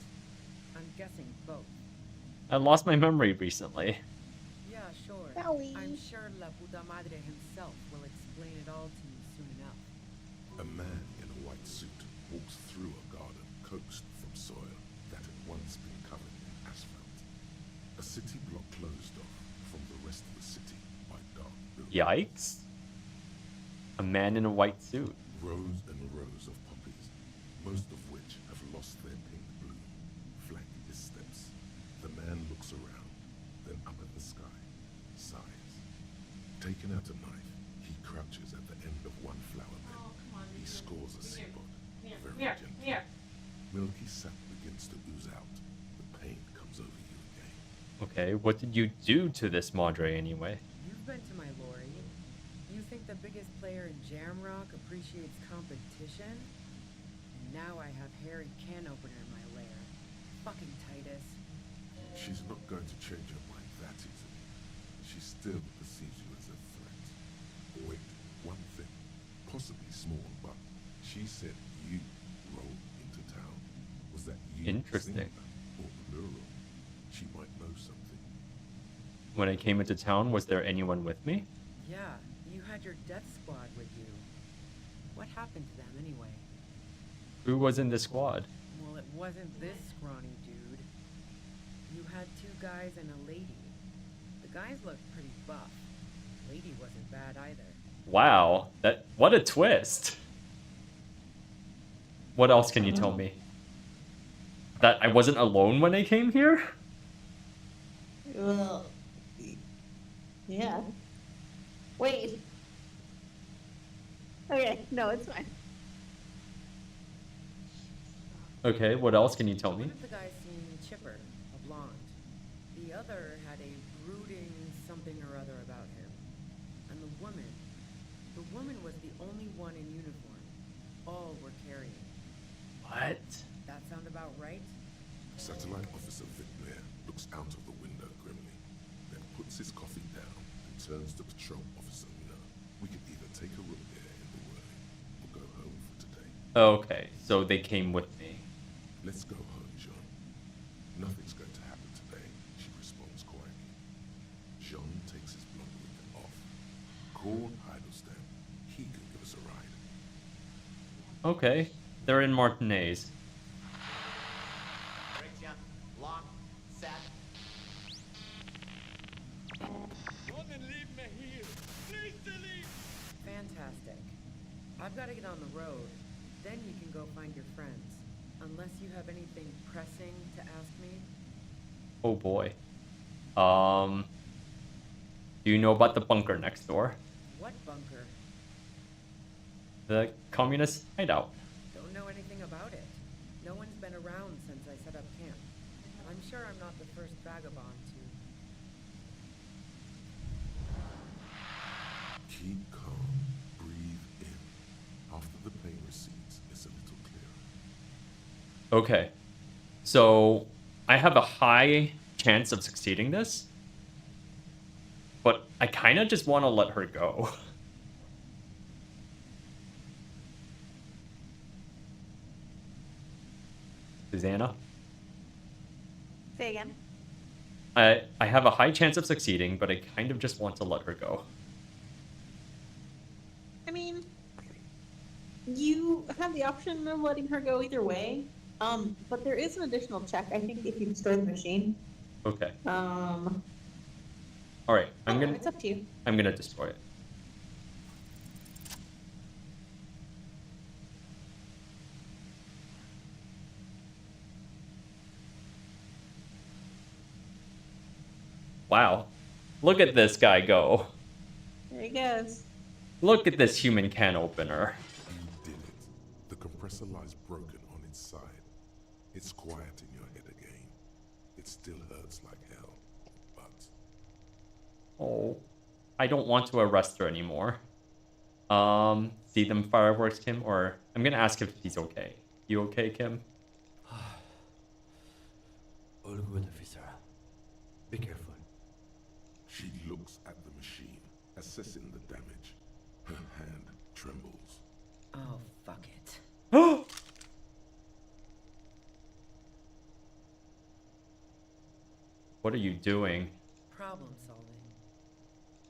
I'm guessing both. I lost my memory recently. Yeah, sure. Owie. I'm sure La Puta Madre himself will explain it all to you soon enough. A man in a white suit walks through a garden coaxed from soil that had once been covered in asphalt. A city block closed off from the rest of the city by dark buildings. Yikes. A man in a white suit. Rows and rows of poppies, most of which have lost their pink bloom, flank his steps. The man looks around, then up at the sky, sighs. Taking out a knife, he crouches at the end of one flower bed. Oh, come on. He scores a Come here. seabod, Come here. very Come here. gently. Come here. Milky sap begins to ooze out. The pain comes over you again. Okay, what did you do to this Madre anyway? You've been to my lorry. You think the biggest player in Jamrock appreciates competition? And now I have Harry Can Opener in my lair. Fucking Titus. She's not going to change her mind that easily. She still perceives you as a threat. Wait, one thing, possibly small, but she said you rolled into town. Was that you? Interesting. Singular or plural? She might know something. When I came into town, was there anyone with me? Yeah, you had your death squad with you. What happened to them anyway? Who was in the squad? Well, it wasn't this scrawny dude. You had two guys and a lady. The guys looked pretty buff. Lady wasn't bad either. Wow, what a twist. What else can you tell me? That I wasn't alone when I came here? Well, yeah. Wait. Okay, no, it's fine. Okay, what else can you tell me? One of the guys seemed chipper, a blonde. The other had a brooding something or other about him. And the woman was the only one in uniform. All were carrying. What? That sound about right? Satellite Officer Vic Blair looks out of the window grimly, then puts his coffee down and turns to Patrol Officer Miller. We could either take a room here in the whirling or go home for today. Okay, so they came with me. Let's go home, Jean. Nothing's going to happen today, she responds quietly. Jean takes his blonde wig off. Call Heidelstein. He can give us a ride. Okay, they're in Martinez. Friction, lock, set. Fantastic. I've got to get on the road. Then you can go find your friends. Unless you have anything pressing to ask me. Oh boy. Do you know about the bunker next door? What bunker? The communist hideout. Don't know anything about it. No one's been around since I set up camp. I'm sure I'm not the first vagabond to... Keep calm. Breathe in. After the pain recedes, it's a little clearer. Okay. So I have a high chance of succeeding this. But I kind of just want to let her go. Susanna? Say again. I have a high chance of succeeding, but I kind of just want to let her go. I mean, you have the option of letting her go either way. But there is an additional check, I think, if you destroy the machine. Okay. Um, All right. it's up to you. I'm gonna destroy it. Wow. Look at this guy go. There he goes. Look at this human can opener. You did it. The compressor lies broken on its side. It's quiet in your head again. It still hurts like hell, but Oh, I don't want to arrest her anymore. See them fireworks, Kim, or I'm gonna ask if he's okay. You okay, Kim? All good, officer. Be careful. she looks at the machine, assessing the damage. Her hand trembles. Oh, fuck it. What are you doing? Problem solving.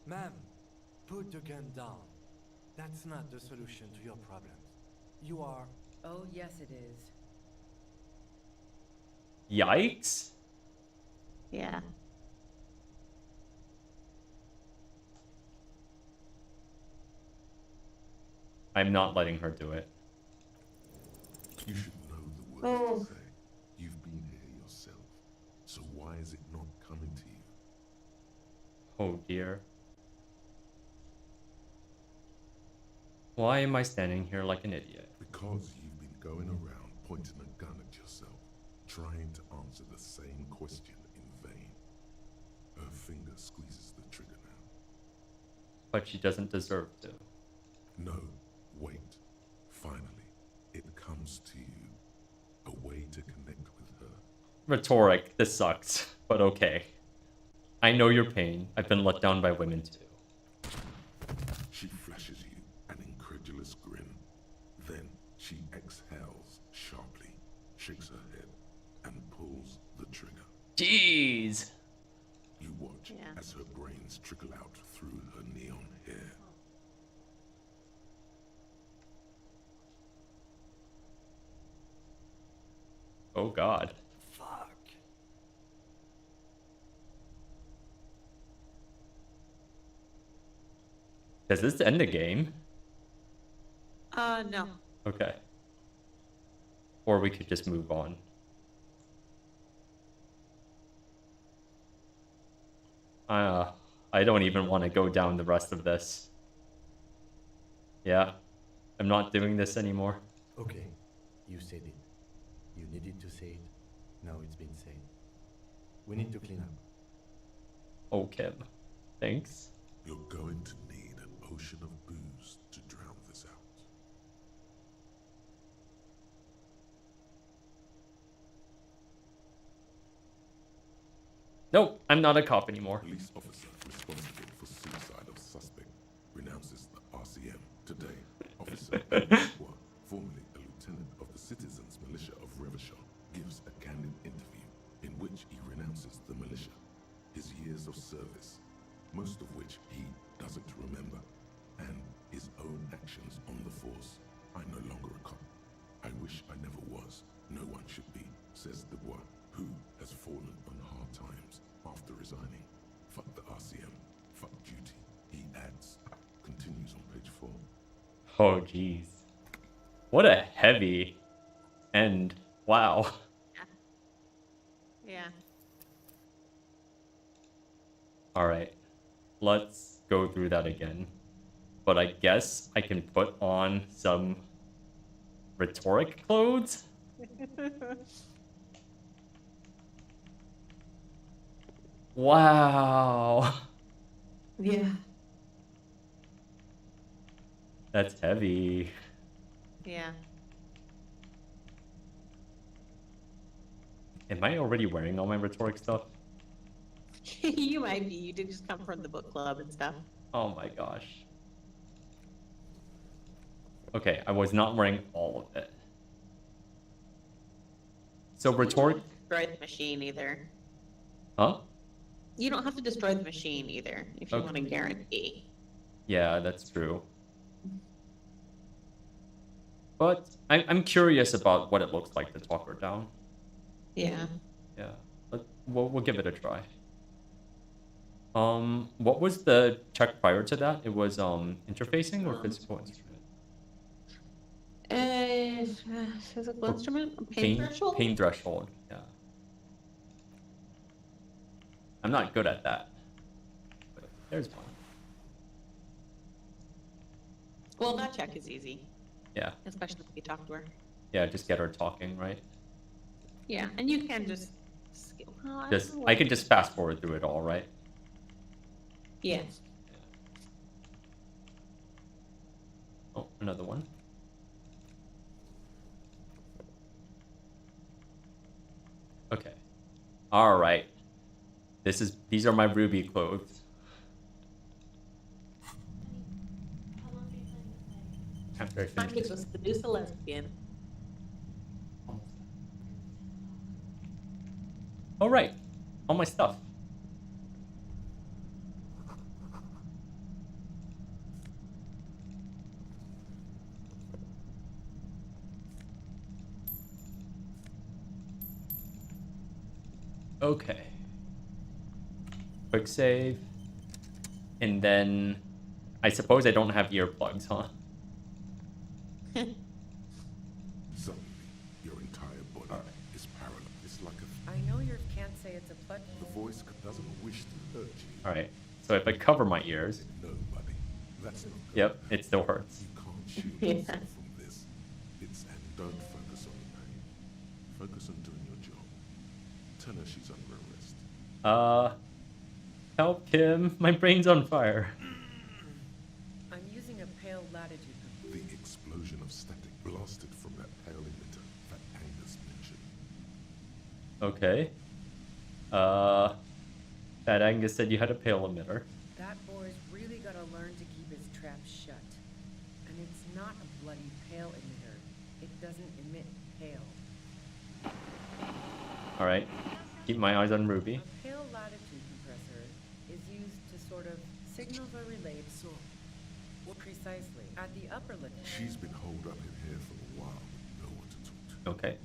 Ma'am, put the gun down. That's not the solution to your problems. You are... Oh, yes, it is. Yikes. Yeah. I'm not letting her do it. You should know the words Oh. to say. You've been here yourself. So why is it not coming to you? Oh dear. Why am I standing here like an idiot? Because you've been going around pointing a gun at yourself, trying to answer the same question in vain. Her finger squeezes the trigger now. But she doesn't deserve to. No, wait. Finally, it comes to you. A way to connect with her. Rhetoric, this sucks, but okay. I know your pain. I've been let down by women too. She flashes you an incredulous grin. Then she exhales sharply, shakes her head, and pulls the trigger. Jeez! You watch Yeah. as her brains trickle out through her neon hair. Oh god. Fuck. Does this end the game? No. Okay. Or we could just move on. I don't even want to go down the rest of this. Yeah. I'm not doing this anymore. Okay, you said it. You needed to say it. Now it's been said. We need to clean up. Oh, Kim. Thanks. You're going to need an ocean of booze to drown this out. Nope, I'm not a cop anymore. Police officer responsible for suicide of suspect renounces the RCM. Today, Officer Bois, formerly a lieutenant of the Citizens Militia of Revachon, gives a candid interview in which he renounces the militia, his years of service, most of which he doesn't remember, and his own actions on the force. I'm no longer a cop. I wish I never was. No one should be, says Dubois, who has fallen on hard times after resigning. Fuck the RCM. Fuck duty. He adds. Continues on page 4. Oh, jeez. What a heavy end. Wow. Yeah. Alright. Let's go through that again. But I guess I can put on some rhetoric clothes? Wow. Yeah. That's heavy. Yeah. Am I already wearing all my rhetoric stuff? You might be. You did just come from the book club and stuff. Oh my gosh. Okay, I was not wearing all of it. So rhetoric... Destroy the machine either. Huh? You don't have to destroy the machine either if you Okay. want to guarantee. Yeah, that's true. But I'm curious about what it looks like to talk her down. Yeah. Yeah, we'll give it a try. What was the check prior to that? It was interfacing or physical instrument? Physical Or instrument? Pain threshold? pain threshold. Yeah. I'm not good at that. But there's one. Well, that check is easy, Yeah. especially if you talk to her. Yeah, just get her talking, right? Yeah, and you can just skip. Oh, I Just don't know I what- can just fast forward through it all, right? Yeah. Oh, another one. Okay. All right. These are my ruby clothes. How long are you planning to play? After I I'm finish just to seduce a lesbian. All right. All my stuff. Okay. Quick save. And then I suppose I don't have earplugs, huh? Suddenly, your entire body is paralyzed. It's like I know you can't say it's a plot. the voice doesn't wish to hurt you. All right. So if I cover my ears, Nobody. That's not good. yep, it still hurts. You can't shield Yeah. yourself from this. And don't focus on the pain. Focus on doing your job. Tell her she's under arrest. Help, Kim. My brain's on fire. I'm using a pale latitude. The explosion of static blasted from that pale emitter that Angus mentioned. Okay. That Angus said you had a pale emitter. That boy's really gotta learn to keep his trap shut. And it's not a bloody pale emitter. It doesn't emit pale. All right. Keep my eyes on Ruby. A pale latitude compressor is used to sort of signals are relayed. So, what precisely? At the upper limit. She's been holed up in here for a while with no one to talk to. Okay.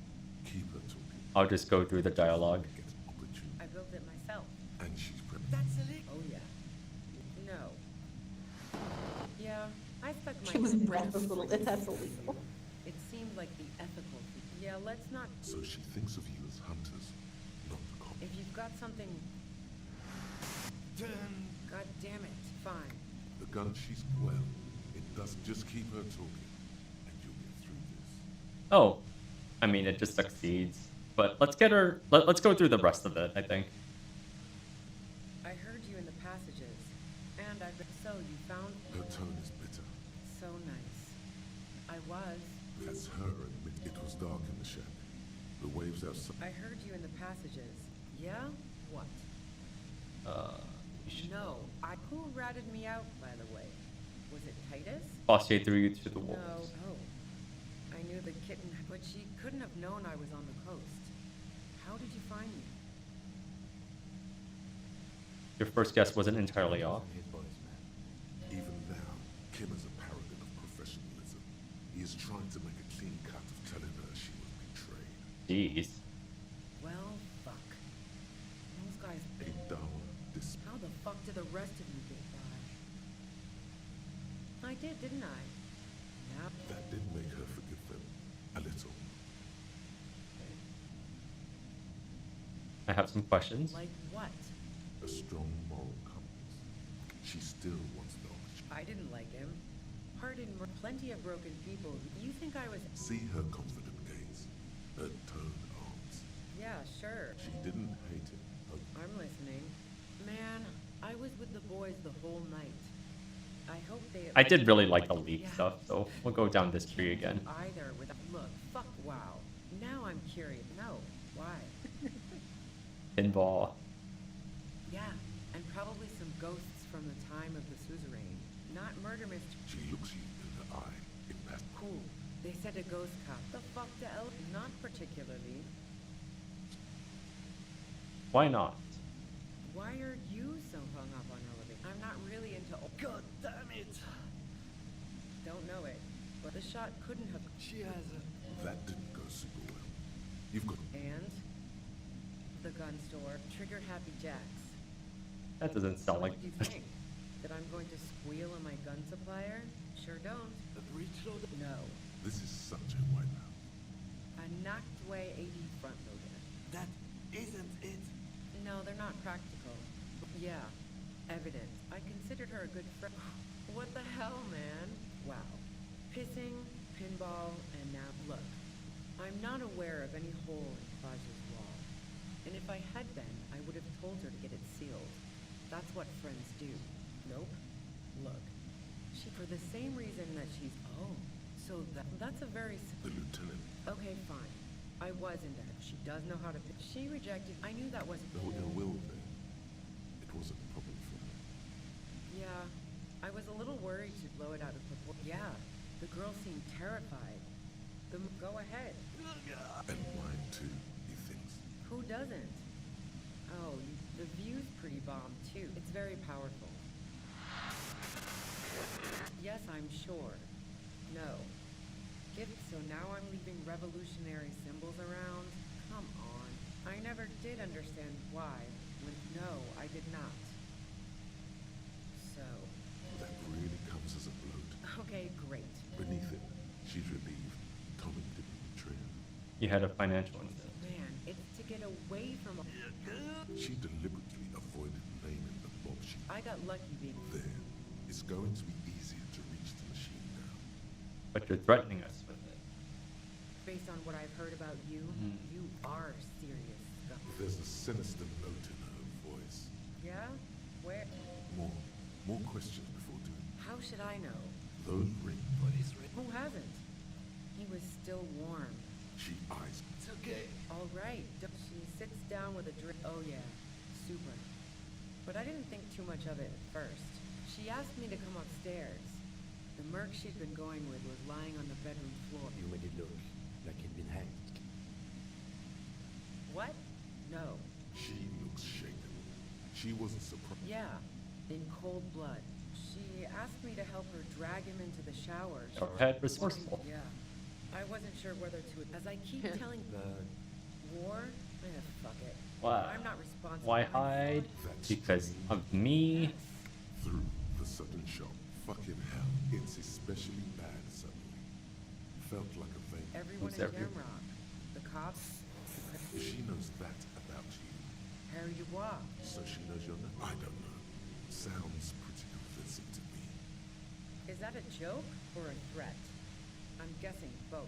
Keep her talking. I'll just go through the dialogue. Get opportunity. I built it myself. And she's pregnant. That's illegal. Oh yeah. No. Yeah, I stuck my She was head in breath a this little. for That's years. illegal. It seemed like the ethical. Yeah, let's not. So she thinks of you as hunters, not cops. If you've got something. God damn it. Fine. The gun she's well. It doesn't just keep her talking, and you'll get through this. Oh, I mean, it just succeeds. But let's get her. Let's go through the rest of it. I think. I heard you in the passages, and I've been. So you found. Her tone is bitter. So nice. I was. That's her admit. It was dark in the shack. The waves outside. I heard you in the passages. Yeah? What? No. Who ratted me out, by the way? Was it Titus? Bossier threw you to the No. wolves. Oh. I knew the kitten, but she couldn't have known I was on the coast. How did you find me? Your first guess wasn't entirely off. His voice, man. Even now, Kim is a paragon of professionalism. He is trying to make a clean cut of telling her she was betrayed. Jeez. Well, fuck. Those guys. A dull, How the fuck did the rest of you get by? I did, didn't I? Yeah. that did make her forgive them a little. I have some questions. Like what? A strong moral compass. She still wants knowledge. I didn't like him. Pardon, plenty of broken people. You think I was? See her confident gaze, her toned arms. Yeah, sure. She didn't hate him. I'm listening. Man, I was with the boys the whole night. I hope they. I did really like the leak stuff, so we'll go down this tree again. Either with look, fuck, wow. Now I'm curious. No, why? Pinball. Yeah, and probably some ghosts from the time of the suzerain. Not murder mystery. She looks you in the eye. It passed. Cool. They said a ghost cop. The fuck to Not particularly. Why not? Why are you so hung up on elevator? I'm not really into. God damn it! Don't know it, but The shot couldn't have. She has a... That didn't go super well. You've got... And the gun store triggered Happy Jacks. That doesn't sound What like. do you think? That I'm going to squeal on my gun supplier? Sure don't. a breech loader? No. This is such a wipeout. A knocked way 80 front loader. That isn't it. No, they're not practical. Yeah, evident. I considered her a good friend. What the hell, man? Wow. Pissing, pinball, and now look. I'm not aware of any hole in Klaus's wall. And if I had been, I would have told her to get it sealed. That's what friends do. Nope. Look. She, for the same reason that she's... Oh, so that's a very... The lieutenant. Okay, fine. I was in there. She does know how to... She rejected... I knew that wasn't... No ill will there. It was a problem for me. Yeah, I was a little worried she'd blow it out of proportion. Yeah, the girl seemed terrified. Go ahead. And mine too, he thinks. Who doesn't? Oh, the view's pretty bomb too. It's very powerful. Yes, I'm sure. No. So now I'm leaving revolutionary symbols around? Come on. I never did understand why. No, I did not. So... That really comes as a blow to... Okay, great. Beneath it, she's relieved Tommy didn't betray her. You had a financial incident. Man, it's to get away from... She deliberately avoided naming the mob she... I got lucky being... There. It's going to be easier to reach the machine now. But you're threatening us with it. Based on what I've heard about you, you are serious. There's a sinister note in her voice. Yeah? Where? More questions before doing. How should I know? Those ring. Who hasn't? He was still warm. She eyes. It's okay. All right. She sits down with a drink. Oh yeah, super. But I didn't think too much of it at first. She asked me to come upstairs. The merc she'd been going with was lying on the bedroom floor. You made it look like he'd been hanged. What? No. She looks shaken. She wasn't surprised. Yeah, in cold blood. She asked me to help her drag him into the shower. Your pet resourceful. Yeah. I wasn't sure whether to... As I keep telling... War? Fuck it. Why? I'm not responsible. Why hide? That's Because of me. Through the sudden shock. Fucking hell. It's especially bad suddenly. Felt like a vein. Everyone Who's in there? Jamrock. The cops. If she knows that about you, Harry Dubois. so she knows your name. I don't know. Sounds pretty convincing to me. Is that a joke or a threat? I'm guessing both.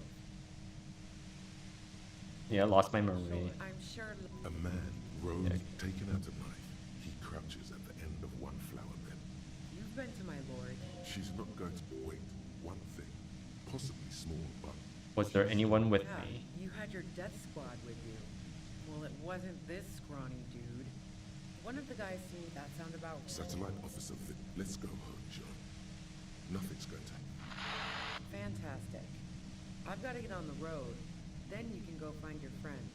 Yeah, lost my memory. I'm sure... A man, robed, Yeah. taken out a knife. He crouches at the end of one flower bed. You've been to my lord. She's not going to wait. One thing, possibly small, but Was there anyone with Yeah, me? you had your death squad with you. Well, it wasn't this scrawny dude. One of the guys seemed that sound about... satellite officer. Let's go home, John. Nothing's going to happen. Fantastic. I've got to get on the road. Then you can go find your friends.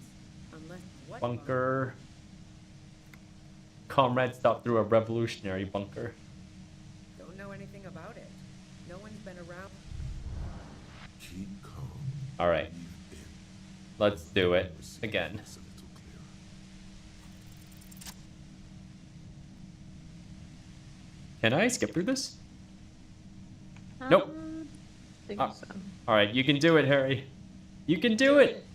Unless... What Bunker. Comrade stopped through a revolutionary bunker. Don't know anything about it. No one's been around. Keep calm. Alright, Breathe in. let's do it Receive again. this a little clearer. Can I skip through this? Nope. Think Ah. so. Alright, you can do it, Harry. You can do it!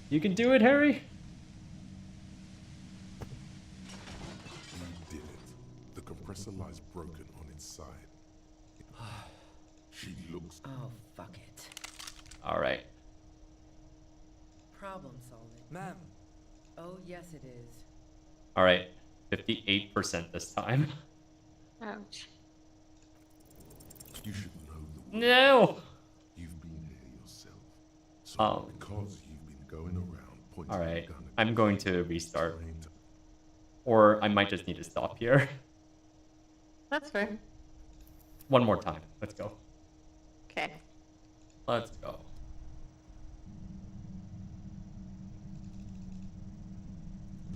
You can do it, Harry! We did it. The compressor lies broken on its side. She looks... Oh, fuck it. Alright. Problem solving. Ma'am, Oh, yes it is. Alright. 58% this time. Ouch. You should know the way. No! You've been here yourself. So Oh. because you've been going around pointing Alright. the gun at I'm going to restart. trying to... Or I might just need to stop here. That's fair. One more time. Let's go. Okay. Let's go.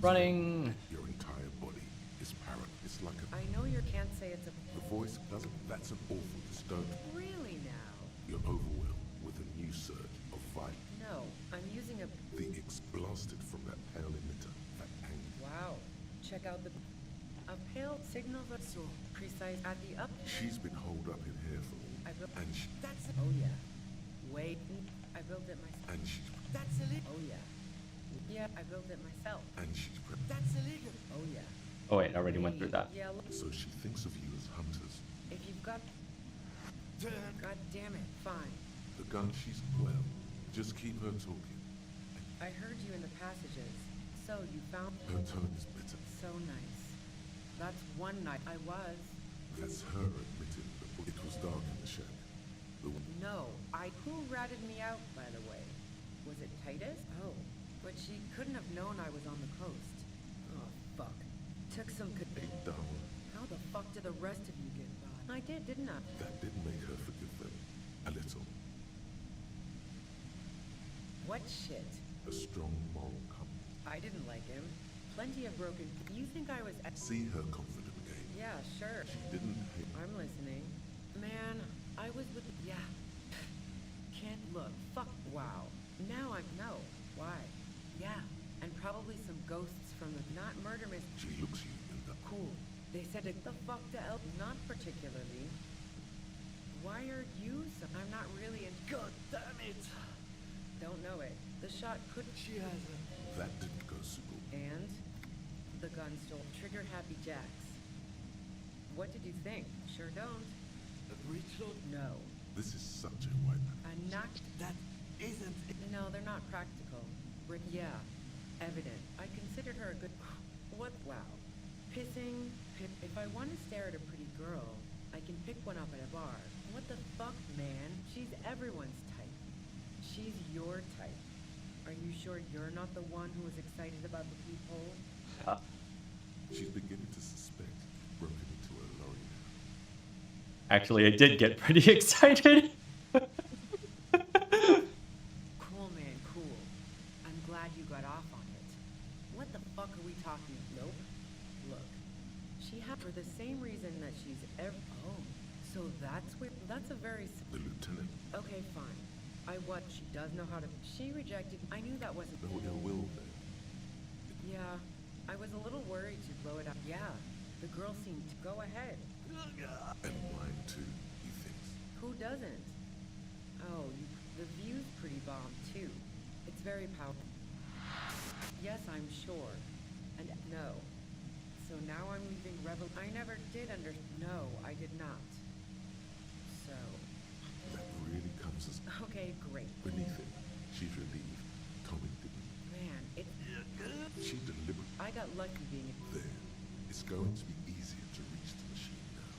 Running. Your entire body is parrot. It's like a... I know you can't say it's a... The voice doesn't... That's an awful disturbance. Really now? You're overwhelmed with a new surge of violence. No, I'm using a... The X blasted from that pale emitter, that anger. Wow. Check out the... A pale signal that's so precise at the up... She's been holed up in here for I built... and she, That's... Oh, yeah. Wait. I built it myself. and she's, That's illegal. Oh, yeah. Yeah, I built it myself. and she's, That's illegal. Oh, yeah. Oh wait, I already went through that. Yeah, look. so she thinks of you as hunters. If you've got... God damn it. Fine. The gun she's, well, just keep her talking. I heard you in the passages. So, you found... Her tone is bitter. So nice. That's one night I was... That's her admitting that it was dark in the shack. The No, Who ratted me out, by the way? Was it Titus? Oh, but she couldn't have known I was on the coast. Oh, fuck. Took some Hey, darling, How the fuck did the rest of you get by? I did, didn't I? that did make her forgive them. A little. What shit? A strong moral compass. I didn't like him. Plenty of broken... You think I was... See her confident game. Yeah, sure. She didn't hate. I'm listening. Man, I was with... Yeah. Can't look. Fuck. Wow. Now I know. Why? Yeah. And probably some ghosts from the... Not murder mystery. She looks you in the... Cool. They said it... The fuck to El... Not particularly. Why are you so... I'm not really in... God damn it! Don't know it. The shot could... She has a... That didn't go super. And? The gun stole... Triggered Happy Jacks. What did you think? Sure don't. a breech load? No. This is such a white man. I knocked... That isn't it. No, they're not practical. Yeah. Evident. I considered her a good... What? Wow. Pissing... If I want to stare at a pretty girl, I can pick one up at a bar. What the fuck, man? She's everyone's type. She's your type. Are you sure you're not the one who was excited about the peephole? She's beginning to suspect you've broken into a lorry now. Actually, I did get pretty excited. Cool, man, cool. I'm glad you got off on it. What the fuck are we talking? Nope. Look, she had for the same reason that she's Oh, so that's where... That's a very... The lieutenant. Okay, fine. She does know how to... She rejected... I knew that wasn't... No ill will there. Yeah, I was a little worried to blow it up. Yeah, the girl seemed to... Go ahead. And mine too, he thinks. Who doesn't? Oh, the view's pretty bomb, too. It's very powerful. Yes, I'm sure. And no. So now I'm leaving Rebel... I never did No, I did not. So... That really comes as Okay, great. beneath it. She's relieved. Tommy didn't. Man, it... She deliberately. I got lucky being... There. It's going to be easier to reach the machine now.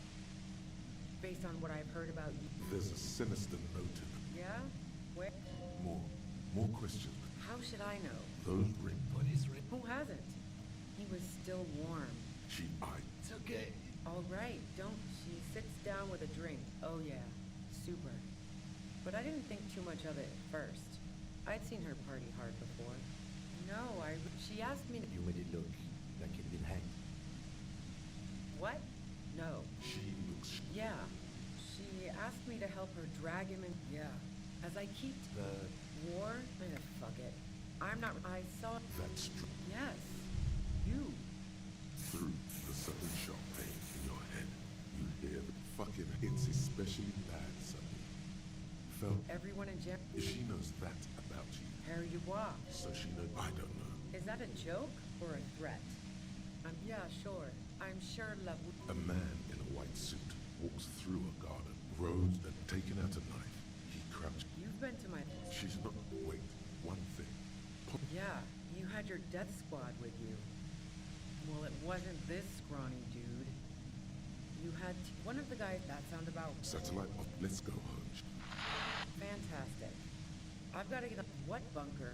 Based on what I've heard about you... There's a sinister note in it. Yeah? Where? More questions. How should I know? Those ring. What is ring? Who hasn't? He was still warm. She eyed. It's okay. All right, don't... She sits down with a drink. Oh, yeah. Super. But I didn't think too much of it at first. I'd seen her party hard before. No, She asked me to... You made it look like you'd been hanged. What? No. She looks. Yeah. She asked me to help her drag him in... Yeah. As I keep... The... War? Fuck it. I'm not... I saw... That's true. Yes. You. Through the sudden shock pain in your head, you hear the fucking hits especially bad suddenly. Felt Everyone in jail... if she knows that about you, Harry Dubois. so she knows. I don't know. Is that a joke or a threat? Yeah, sure. I'm sure love... A man in a white suit walks through a garden, rose and taken out a knife. He crouched. You've been to my... She's not. Wait, one thing. Yeah, you had your death squad with you. Well, it wasn't this scrawny dude. You had one of the guys that sound about... Satellite off. Let's go home. Fantastic. I've got to get up... What bunker?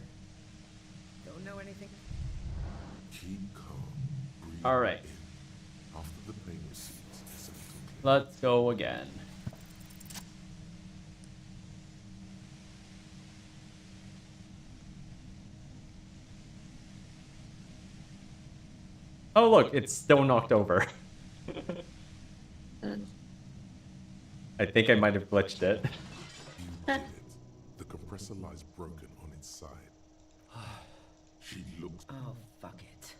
Don't know anything. Keep calm. Breathe All right. in. After the pain recedes, it's a little clear. Let's go again. Oh look, it's still knocked over. I think I might have glitched it. You compressor lies broken on its side. She looks... Oh, fuck it.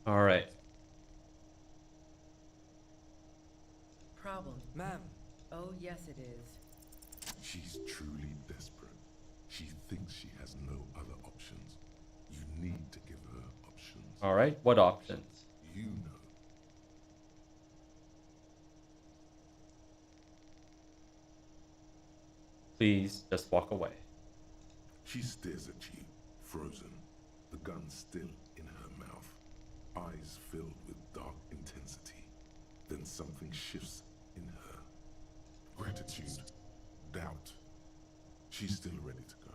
Alright. Problem. Ma'am, Oh, yes it is. She's truly desperate. She thinks she has no other options. You need to give her options. Alright, what options? You know. Please just walk away. She stares at you, frozen, the gun still in her mouth, eyes filled with dark intensity. Then something shifts in her. Gratitude, doubt. She's still ready to go.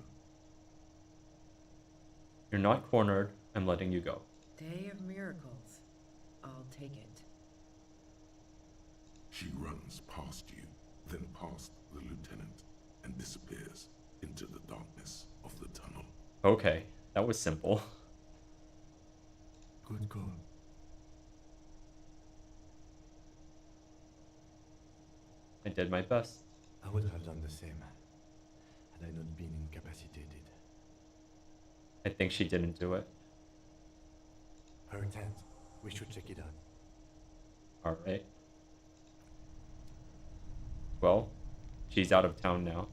You're not cornered. I'm letting you go. Day of miracles. I'll take it. She runs past you, then past the lieutenant, and disappears into the darkness of the tunnel. Okay, that was simple. Good call. I did my best. I would have done the same had I not been incapacitated. I think she didn't do it. Her tent. We should check it out. Alright. Well, she's out of town now.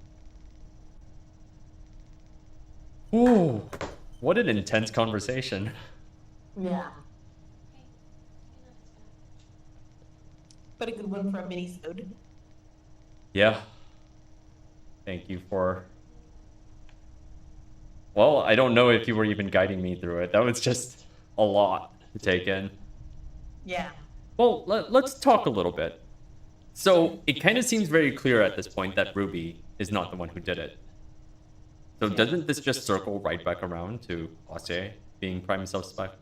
Ooh, what an intense conversation. Yeah. Okay. But a good one for a mini-sode. Yeah. Thank you for... Well, I don't know if you were even guiding me through it. That was just a lot to take in. Yeah. Well, let's talk a little bit. So, it kind of seems very clear at this point that Ruby is not the one who did it. So doesn't this just circle right back around to Clausier being prime suspect?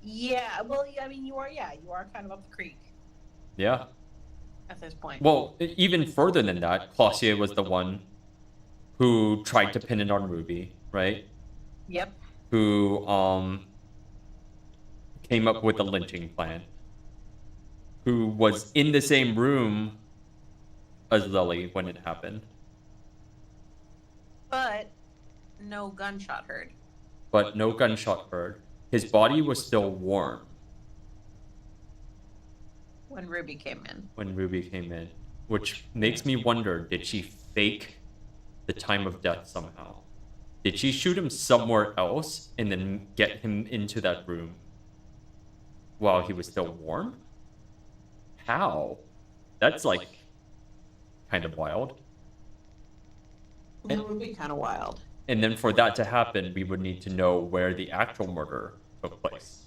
Yeah, well, I mean, you are kind of up the creek Yeah. at this point. Well, even further than that, Clausier was the one who tried to pin it on Ruby, right? Yep. Who came up with the lynching plan. Who was in the same room as Lily when it happened. But no gunshot heard. But no gunshot heard. His body was still warm When Ruby came in. when Ruby came in. Which makes me wonder, did she fake the time of death somehow? Did she shoot him somewhere else and then get him into that room while he was still warm? How? That's like kind of wild. That would be kind of wild. And then for that to happen, we would need to know where the actual murder took place.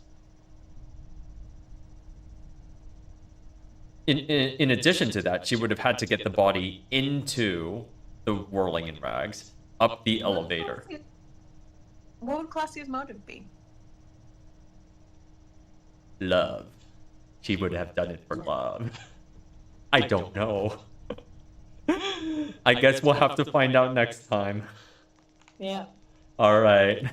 In addition to that, she would have had to get the body into the whirling in rags, up the elevator. What would Classier's motive be? Love. She would have done it for love. I don't know. I guess we'll have to find out next time. Yeah. All right.